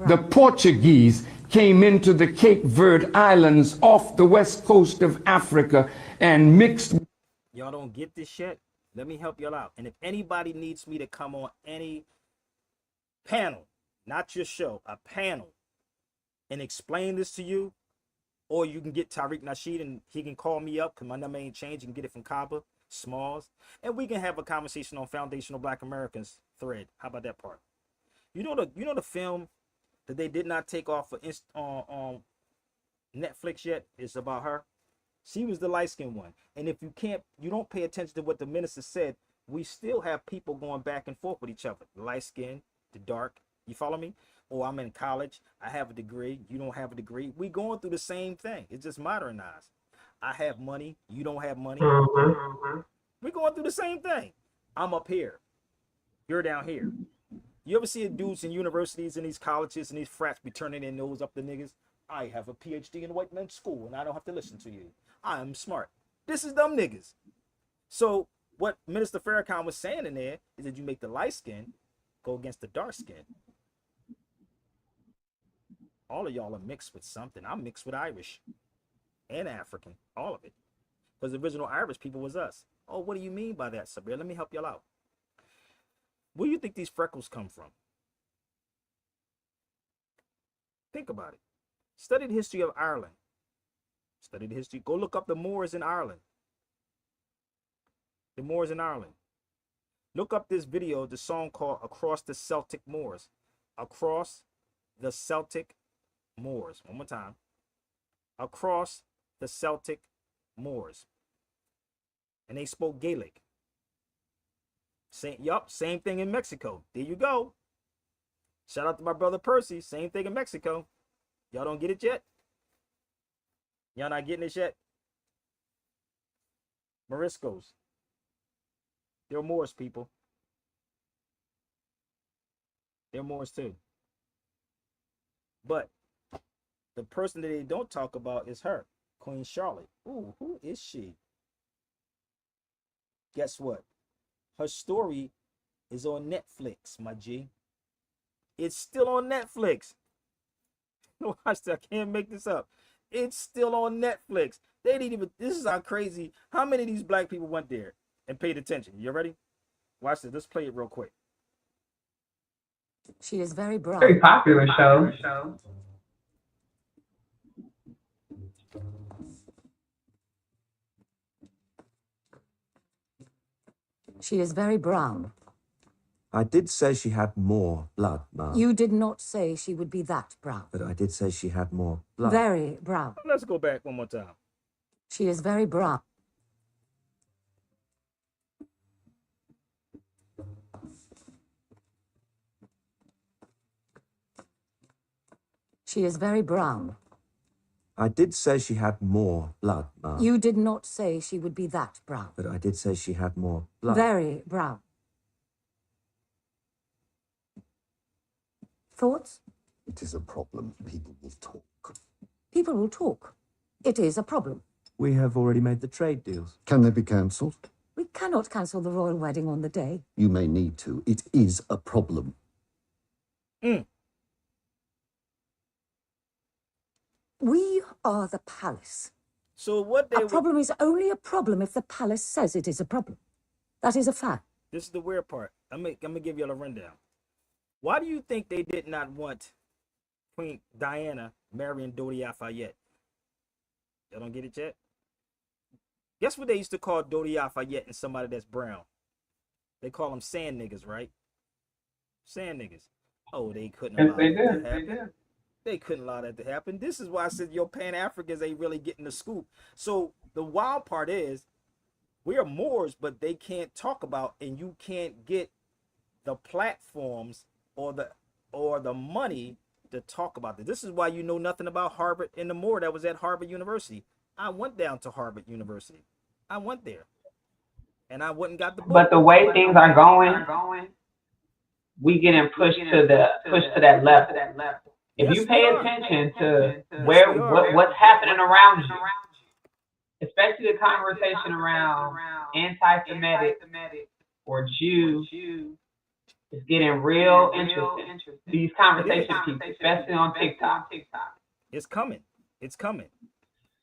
S9: The Portuguese came into the Cape Verde Islands off the west coast of Africa and mixed.
S1: Y'all don't get this yet? Let me help y'all out. And if anybody needs me to come on any panel, not your show, a panel, and explain this to you, or you can get Tariq Nasheed and he can call me up because my number ain't changed. You can get it from Cabo, Smalls, and we can have a conversation on Foundational Black Americans thread. How about that part? You know the film that they did not take off on Netflix yet? It's about her. She was the light-skinned one. And if you don't pay attention to what the minister said, we still have people going back and forth with each other. The light-skinned, the dark. You follow me? Oh, I'm in college. I have a degree. You don't have a degree. We going through the same thing. It's just modernized. I have money. You don't have money. We're going through the same thing. I'm up here. You're down here. You ever see dudes in universities and these colleges and these frats be turning their nose up the niggas? I have a PhD in white men's school and I don't have to listen to you. I'm smart. This is dumb niggas. So what Minister Farrakhan was saying in there is that you make the light skin go against the dark skin. All of y'all are mixed with something. I'm mixed with Irish and African, all of it. Because the original Irish people was us. Oh, what do you mean by that, Sabir? Let me help y'all out. Where do you think these freckles come from? Think about it. Study the history of Ireland. Study the history. Go look up the Moors in Ireland. The Moors in Ireland. Look up this video, the song called Across the Celtic Moors. Across the Celtic Moors. One more time. Across the Celtic Moors. And they spoke Gaelic. Same thing in Mexico. There you go. Shout out to my brother Percy. Same thing in Mexico. Y'all don't get it yet? Y'all not getting it yet? Moriscos. They're Moors, people. They're Moors too. But the person that they don't talk about is her, Queen Charlotte. Ooh, who is she? Guess what? Her story is on Netflix, my G. It's still on Netflix. Watch that. I can't make this up. It's still on Netflix. They didn't even, this is how crazy. How many of these black people went there and paid attention? You ready? Watch this. Let's play it real quick.
S11: She is very broad.
S4: Very popular show.
S11: She is very brown.
S2: I did say she had more blood, Mom.
S11: You did not say she would be that brown.
S2: But I did say she had more blood.
S11: Very brown.
S1: Let's go back one more time.
S11: She is very brown. She is very brown.
S2: I did say she had more blood, Mom.
S11: You did not say she would be that brown.
S2: But I did say she had more blood.
S11: Very brown. Thoughts?
S12: It is a problem. People will talk.
S11: People will talk. It is a problem.
S2: We have already made the trade deals.
S12: Can they be cancelled?
S11: We cannot cancel the royal wedding on the day.
S12: You may need to. It is a problem.
S11: We are the palace.
S1: So what they
S11: A problem is only a problem if the palace says it is a problem. That is a fact.
S1: This is the weird part. I'm gonna give y'all a rundown. Why do you think they did not want Queen Diana marrying Dodi Fayette? Y'all don't get it yet? Guess what they used to call Dodi Fayette and somebody that's brown? They call them sand niggas, right? Sand niggas. Oh, they couldn't allow
S4: They
S1: that to
S4: did.
S1: happen. They couldn't allow that to happen. This is why I said your Pan-Africans ain't really getting the scoop. So the wild part is we are Moors, but they can't talk about, and you can't get the platforms or the money to talk about this. This is why you know nothing about Harvard and the Moor that was at Harvard University. I went down to Harvard University. I went there. And I went and got the book.
S4: But the way things are going, we getting pushed to that level. If
S1: Yes,
S4: you pay
S1: we are.
S4: attention to
S1: Yes, we are.
S4: what's happening around you, especially the conversation around anti-Semitic or Jew, is getting real interesting. These conversation pieces, especially on TikTok.
S1: It's coming. It's coming.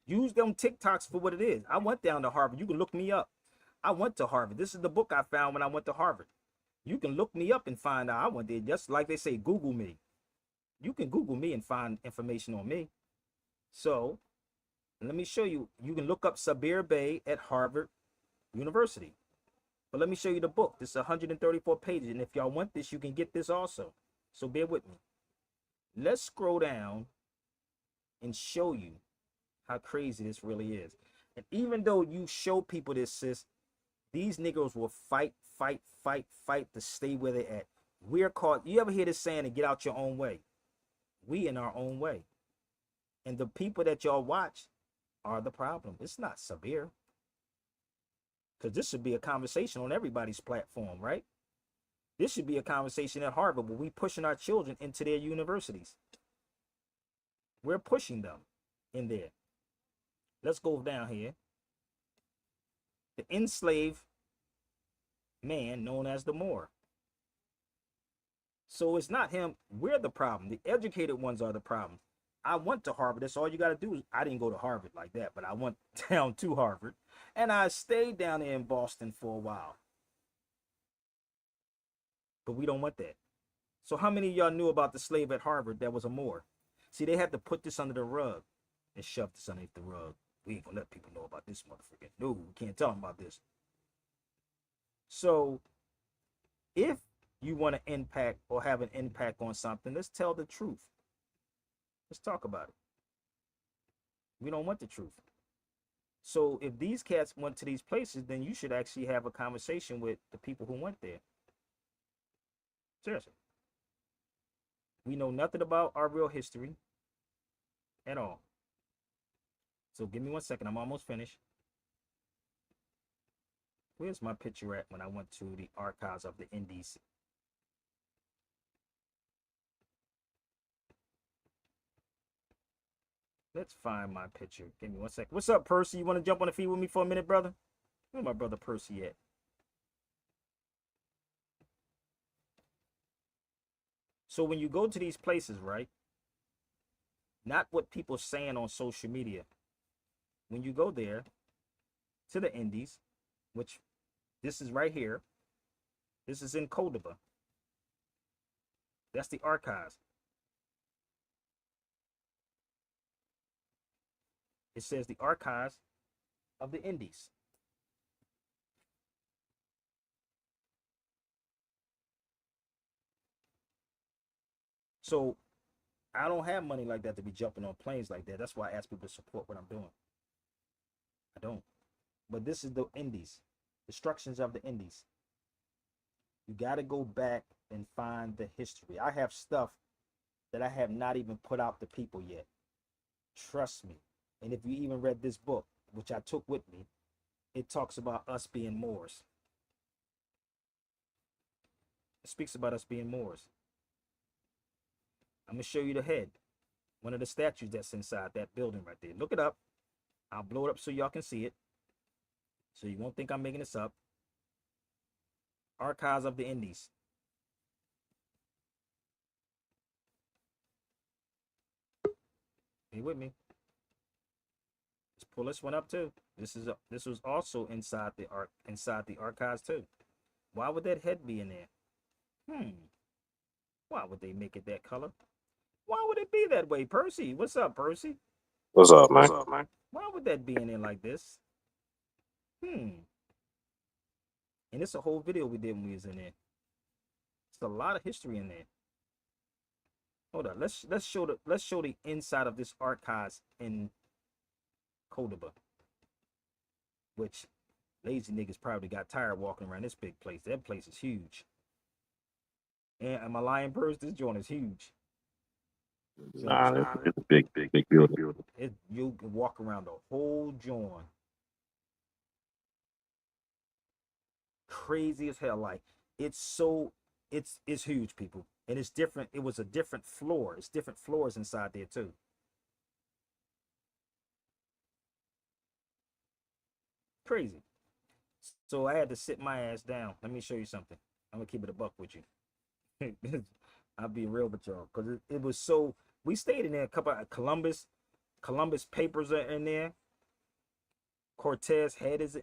S1: Use them TikToks for what it is. I went down to Harvard. You can look me up. I went to Harvard. This is the book I found when I went to Harvard. You can look me up and find out I went there. Just like they say, Google me. You can Google me and find information on me. So let me show you. You can look up Sabir Bey at Harvard University. But let me show you the book. This is 134 pages. And if y'all want this, you can get this also. So bear with me. Let's scroll down and show you how crazy this really is. And even though you show people this, sis, these Negroes will fight to stay where they're at. We're caught. You ever hear this saying to get out your own way? We in our own way. And the people that y'all watch are the problem. It's not Sabir. Because this should be a conversation on everybody's platform, right? This should be a conversation at Harvard where we pushing our children into their universities. We're pushing them in there. Let's go down here. The enslaved man known as the Moor. So it's not him. We're the problem. The educated ones are the problem. I went to Harvard. That's all you got to do. I didn't go to Harvard like that, but I went down to Harvard. And I stayed down there in Boston for a while. But we don't want that. So how many of y'all knew about the slave at Harvard that was a Moor? See, they had to put this under the rug and shove this underneath the rug. We ain't going to let people know about this motherfucker. No, we can't tell them about this. So if you want to impact or have an impact on something, let's tell the truth. Let's talk about it. We don't want the truth. So if these cats went to these places, then you should actually have a conversation with the people who went there. Seriously. We know nothing about our real history at all. So give me 1 second. I'm almost finished. Where's my picture at when I went to the archives of the Indies? Let's find my picture. Give me 1 second. What's up, Percy? You want to jump on the feed with me for a minute, brother? Where's my brother Percy at? So when you go to these places, right? Not what people are saying on social media. When you go there to the Indies, which this is right here. This is in Cordoba. That's the archives. It says the archives of the Indies. So I don't have money like that to be jumping on planes like that. That's why I ask people to support what I'm doing. I don't. But this is the Indies, destructions of the Indies. You got to go back and find the history. I have stuff that I have not even put out to people yet. Trust me. And if you even read this book, which I took with me, it talks about us being Moors. It speaks about us being Moors. I'm going to show you the head. One of the statues that's inside that building right there. Look it up. I'll blow it up so y'all can see it. So you won't think I'm making this up. Archives of the Indies. Be with me. Let's pull this one up too. This was also inside the archives too. Why would that head be in there? Why would they make it that color? Why would it be that way, Percy? What's up, Percy?
S5: What's up, man?
S1: Why would that be in there like this? And it's a whole video we did when we was in there. It's a lot of history in there. Hold on, let's show the inside of this archives in Cordoba, which lazy niggas probably got tired walking around this big place. That place is huge. And am I lying, Purse? This joint is huge.
S5: Nah, it's a big building.
S1: You can walk around the whole joint. Crazy as hell. Like it's huge, people. And it's different. It was a different floor. It's different floors inside there too. Crazy. So I had to sit my ass down. Let me show you something. I'm gonna keep it a buck with you. I'll be real with y'all, because it was so. We stayed in there. A couple of Columbus papers are in there. Cortez head is.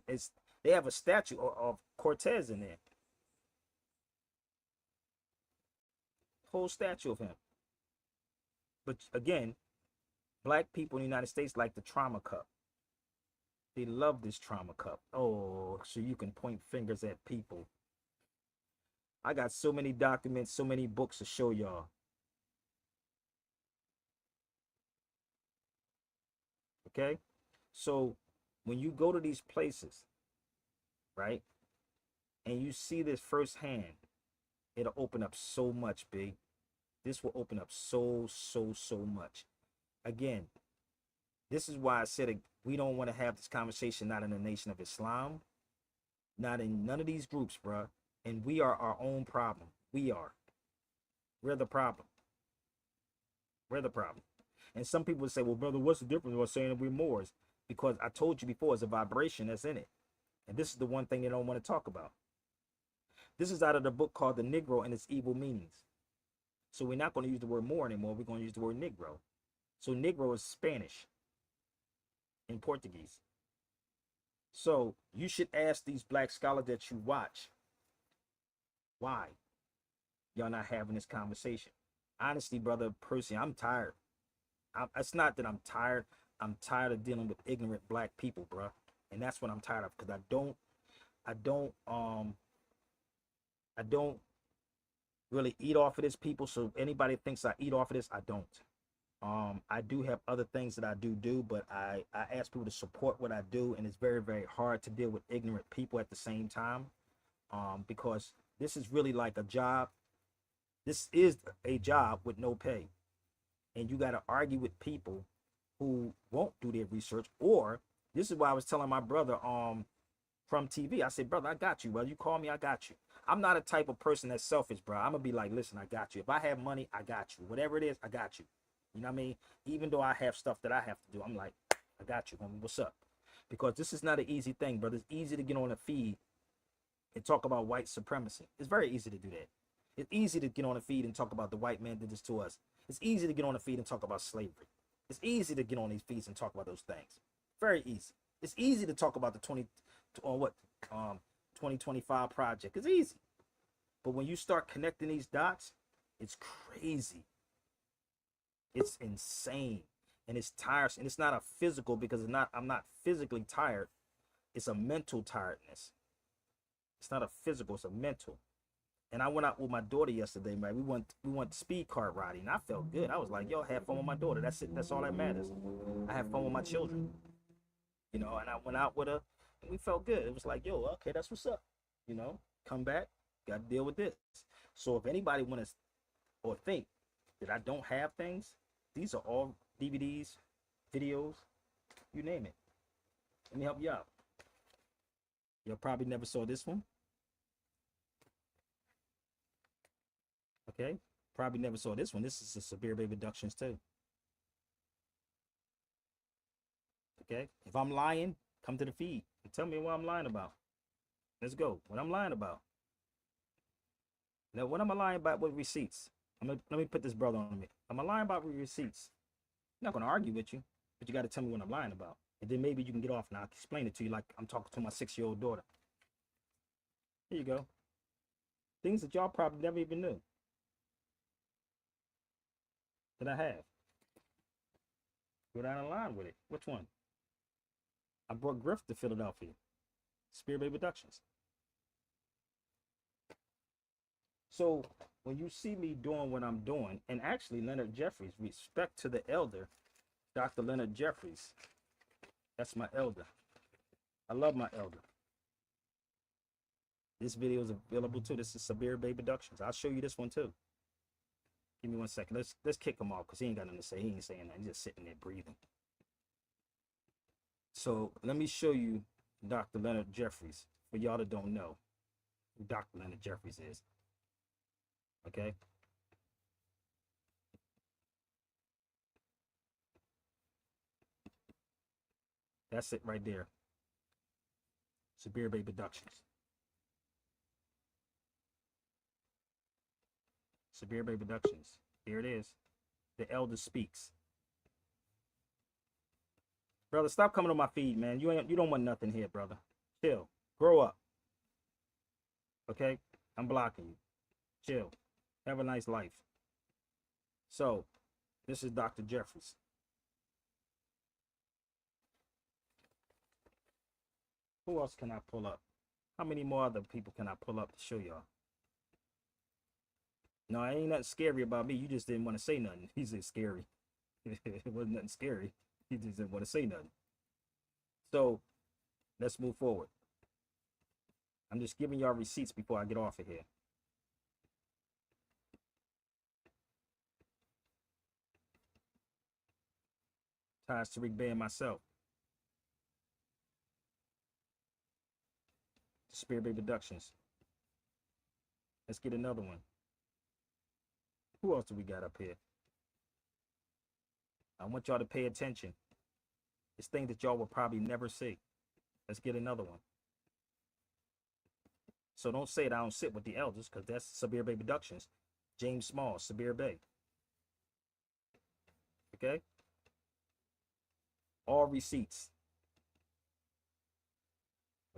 S1: They have a statue of Cortez in there. Whole statue of him. But again, black people in the United States like the trauma cup. They love this trauma cup. Oh, so you can point fingers at people. I got so many documents, so many books to show y'all. Okay? So when you go to these places, right, and you see this firsthand, it'll open up so much, big. This will open up so much. Again, this is why I said we don't want to have this conversation not in the Nation of Islam, not in none of these groups, bruh. And we are our own problem. We are. We're the problem. We're the problem. And some people would say, well, brother, what's the difference with saying that we're Moors? Because I told you before, it's a vibration that's in it. And this is the one thing they don't want to talk about. This is out of the book called The Negro and Its Evil Meanings. So we're not going to use the word Moor anymore. We're going to use the word Negro. So Negro is Spanish in Portuguese. So you should ask these black scholars that you watch, why y'all not having this conversation? Honestly, brother Percy, I'm tired. It's not that I'm tired. I'm tired of dealing with ignorant black people, bro. And that's what I'm tired of, because I don't really eat off of this, people. So anybody thinks I eat off of this, I don't. I do have other things that I do, but I ask people to support what I do, and it's very, very hard to deal with ignorant people at the same time, because this is really like a job. This is a job with no pay, and you got to argue with people who won't do their research. Or this is why I was telling my brother from TV, I said, brother, I got you, brother. You call me, I got you. I'm not a type of person that's selfish, bro. I'm gonna be like, listen, I got you. If I have money, I got you. Whatever it is, I got you. You know what I mean? Even though I have stuff that I have to do, I'm like, I got you, homie. What's up? Because this is not an easy thing, brother. It's easy to get on a feed and talk about white supremacy. It's very easy to do that. It's easy to get on a feed and talk about the white man did this to us. It's easy to get on a feed and talk about slavery. It's easy to get on these feeds and talk about those things. Very easy. It's easy to talk about the 2025 project. It's easy. But when you start connecting these dots, it's crazy. It's insane. And it's tiresome. And it's not a physical because I'm not physically tired. It's a mental tiredness. It's not a physical, it's a mental. And I went out with my daughter yesterday, man. We went speed car riding. And I felt good. I was like, yo, have fun with my daughter. That's it. That's all that matters. I have fun with my children. You know, and I went out with her and we felt good. It was like, yo, okay, that's what's up. You know, come back, got to deal with this. So if anybody want to or think that I don't have things, these are all DVDs, videos, you name it. Let me help you out. Y'all probably never saw this one. Okay, probably never saw this one. This is the severe baby reductions too. Okay, if I'm lying, come to the feed and tell me what I'm lying about. Let's go. What I'm lying about. Now, what am I lying about with receipts? Let me put this brother on me. I'm lying about with receipts. I'm not gonna argue with you, but you got to tell me what I'm lying about, and then maybe you can get off and I'll explain it to you like I'm talking to my 6-year-old daughter. Here you go. Things that y'all probably never even knew that I have. Go down the line with it. Which one? I brought Griff to Philadelphia. Spirit Baby Productions. So when you see me doing what I'm doing, and actually Leonard Jeffries, respect to the elder, Dr. Leonard Jeffries. That's my elder. I love my elder. This video is available too. This is Sabir Bay Productions. I'll show you this one too. Give me 1 second. Let's kick him off because he ain't got nothing to say. He ain't saying nothing. He's just sitting there breathing. So let me show you Dr. Leonard Jeffries. For y'all that don't know who Dr. Leonard Jeffries is. Okay. That's it right there. Sabir Bay Productions. Sabir Bay Productions. Here it is. The Elder Speaks. Brother, stop coming on my feed, man. You don't want nothing here, brother. Chill. Grow up. Okay? I'm blocking you. Chill. Have a nice life. So, this is Dr. Jeffries. Who else can I pull up? How many more other people can I pull up to show y'all? No, ain't nothing scary about me. You just didn't want to say nothing. He said scary. It wasn't nothing scary. He just didn't want to say nothing. So, let's move forward. I'm just giving y'all receipts before I get off of here. Ties Tariq Bey and myself. Spirit Bay Productions. Let's get another one. Who else do we got up here? I want y'all to pay attention. It's things that y'all will probably never see. Let's get another one. So don't say that I don't sit with the elders, because that's Sabir Bay Productions. James Small, Sabir Bay. Okay? All receipts.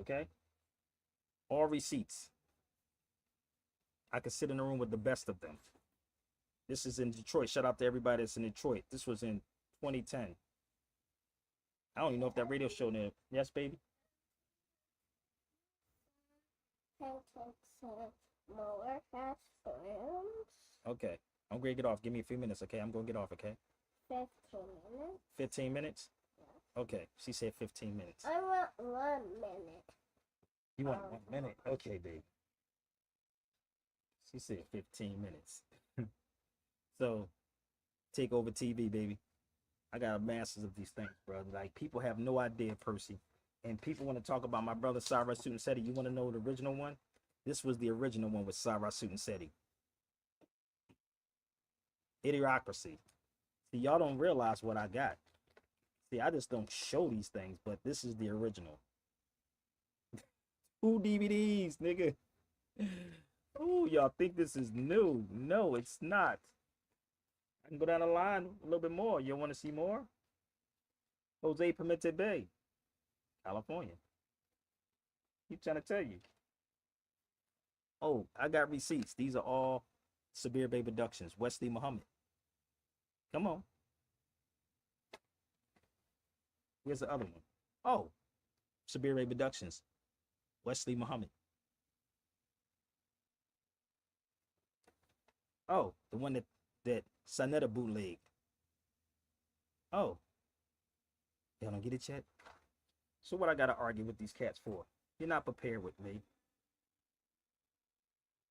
S1: Okay? All receipts. I could sit in a room with the best of them. This is in Detroit. Shout out to everybody that's in Detroit. This was in 2010. I don't even know if that radio show there. Yes, baby? Okay. I'm going to get off. Give me a few minutes, okay? I'm going to get off, okay?
S13: 15 minutes.
S1: 15 minutes?
S13: Yeah.
S1: Okay. She said 15 minutes.
S13: I want 1 minute.
S1: You want 1 minute? Okay, baby. She said 15 minutes. So, take over TV, baby. I got a masters of these things, brother. Like, people have no idea, Percy. And people want to talk about my brother, Cyrus Suit and Seti. You want to know the original one? This was the original one with Cyrus Suit and Seti. Idiocracy. See, y'all don't realize what I got. See, I just don't show these things, but this is the original. 2 DVDs, nigga. Ooh, y'all think this is new. No, it's not. I can go down the line a little bit more. You want to see more? Jose Pimentel Bay, California. Keep trying to tell you. Oh, I got receipts. These are all Sabir Bay Productions. Wesley Muhammad. Come on. Where's the other one? Oh, Sabir Ray Productions. Wesley Muhammad. Oh, the one that Sanetta bootlegged. Oh, y'all don't get it yet? So what I gotta argue with these cats for? You're not prepared with me.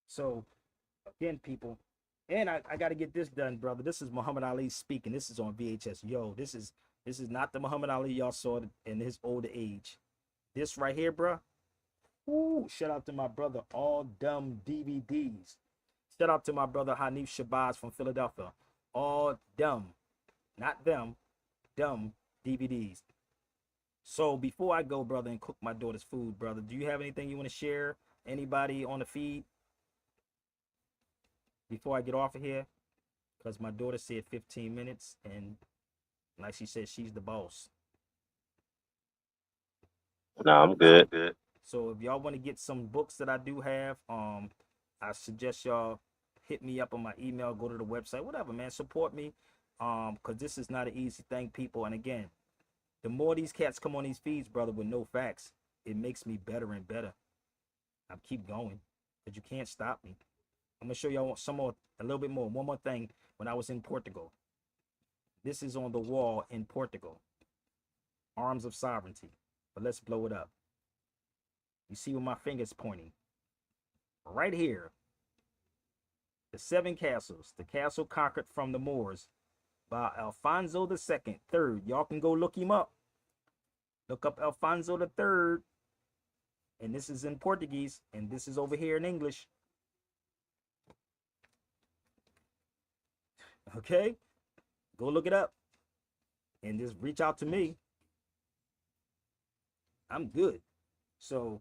S1: So again, people, and I gotta get this done, brother. This is Muhammad Ali speaking. This is on VHS. Yo, this is not the Muhammad Ali y'all saw in his older age. This right here, bro. Ooh, shout out to my brother, All Dumb DVDs. Shout out to my brother Hanif Shabazz from Philadelphia. All Dumb, not them, Dumb DVDs. So before I go, brother, and cook my daughter's food, brother, do you have anything you want to share? Anybody on the feed before I get off of here? Because my daughter said 15 minutes, and like she said, she's the boss.
S10: No, I'm good.
S1: So if y'all want to get some books that I do have, I suggest y'all hit me up on my email, go to the website, whatever, man. Support me. Because this is not an easy thing, people. And again, the more these cats come on these feeds, brother, with no facts, it makes me better and better. I keep going, but you can't stop me. I'm gonna show y'all some more, a little bit more. One more thing. When I was in Portugal, this is on the wall in Portugal. Arms of Sovereignty. But let's blow it up. You see where my finger's pointing? Right here. The 7 castles. The castle conquered from the Moors by Alfonso II. Third. Y'all can go look him up. Look up Alfonso III. And this is in Portuguese. And this is over here in English. Okay? Go look it up. And just reach out to me. I'm good. So,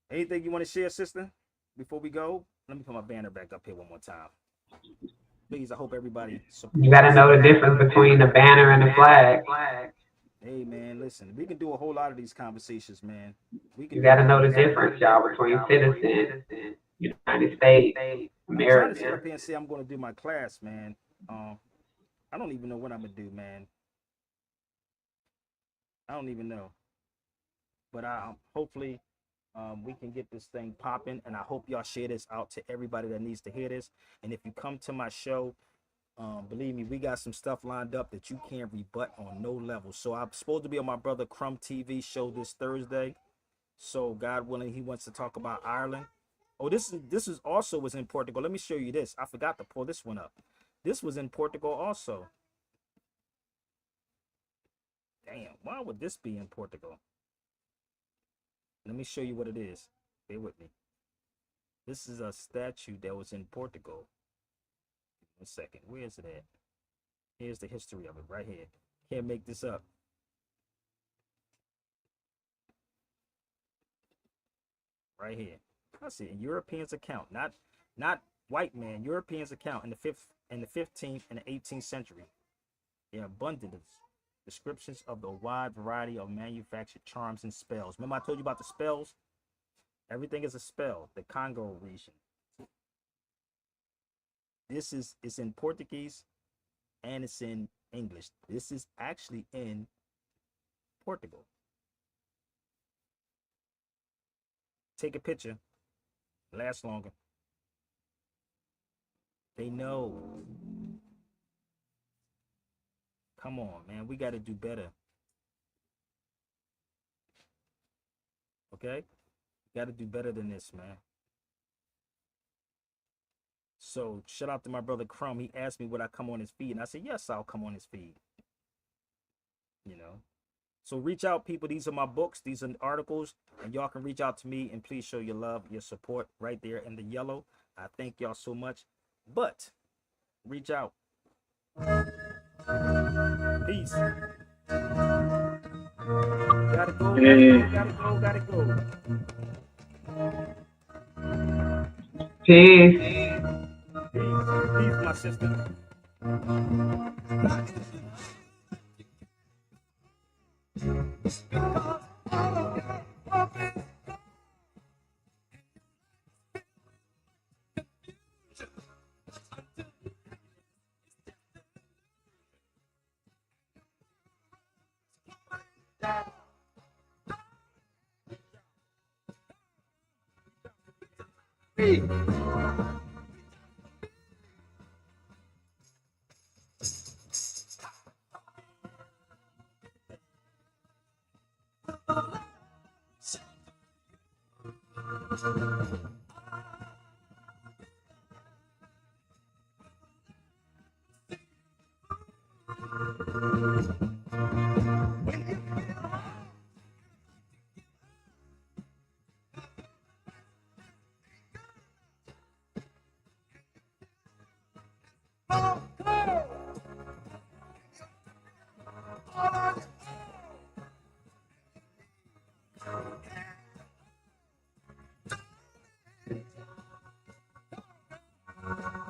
S1: anything you want to share, sister, before we go? Let me put my banner back up here one more time. Please, I hope everybody supports.
S4: You gotta know the difference between the banner and the flag.
S1: Hey, man, listen. We can do a whole lot of these conversations, man.
S4: You gotta know the difference, y'all, between citizen, United States,
S1: I'm trying to sit up
S4: American.
S1: here and say I'm going to do my class, man. I don't even know what I'm going to do, man. I don't even know. But hopefully we can get this thing popping, and I hope y'all share this out to everybody that needs to hear this. And if you come to my show, believe me, we got some stuff lined up that you can't rebut on no level. So I'm supposed to be on my brother Crumb TV show this Thursday. So God willing, he wants to talk about Ireland. Oh, this is also was in Portugal. Let me show you this. I forgot to pull this one up. This was in Portugal also. Damn, why would this be in Portugal? Let me show you what it is. Bear with me. This is a statue that was in Portugal. 1 second. Where is it at? Here's the history of it right here. Can't make this up. Right here. I see in Europeans account, not white man. Europeans account in the 15th and the 18th century. There are abundant descriptions of the wide variety of manufactured charms and spells. Remember I told you about the spells? Everything is a spell. The Congo region. This is in Portuguese and it's in English. This is actually in Portugal. Take a picture. Last longer. They know. Come on, man. We got to do better. Okay? Got to do better than this, man. So, shout out to my brother Crumb. He asked me would I come on his feed, and I said, yes, I'll come on his feed. You know? So, reach out, people. These are my books. These are articles, and y'all can reach out to me, and please show your love, your support right there in the yellow. I thank y'all so much. But, reach out. Peace. Gotta go, gotta go.
S4: Peace.
S1: Peace, my sister.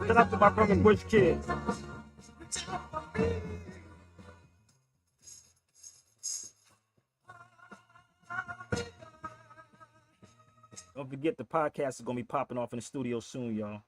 S1: Shout out to my brother Bush Kids. Don't forget the podcast is gonna be popping off in the studio soon, y'all.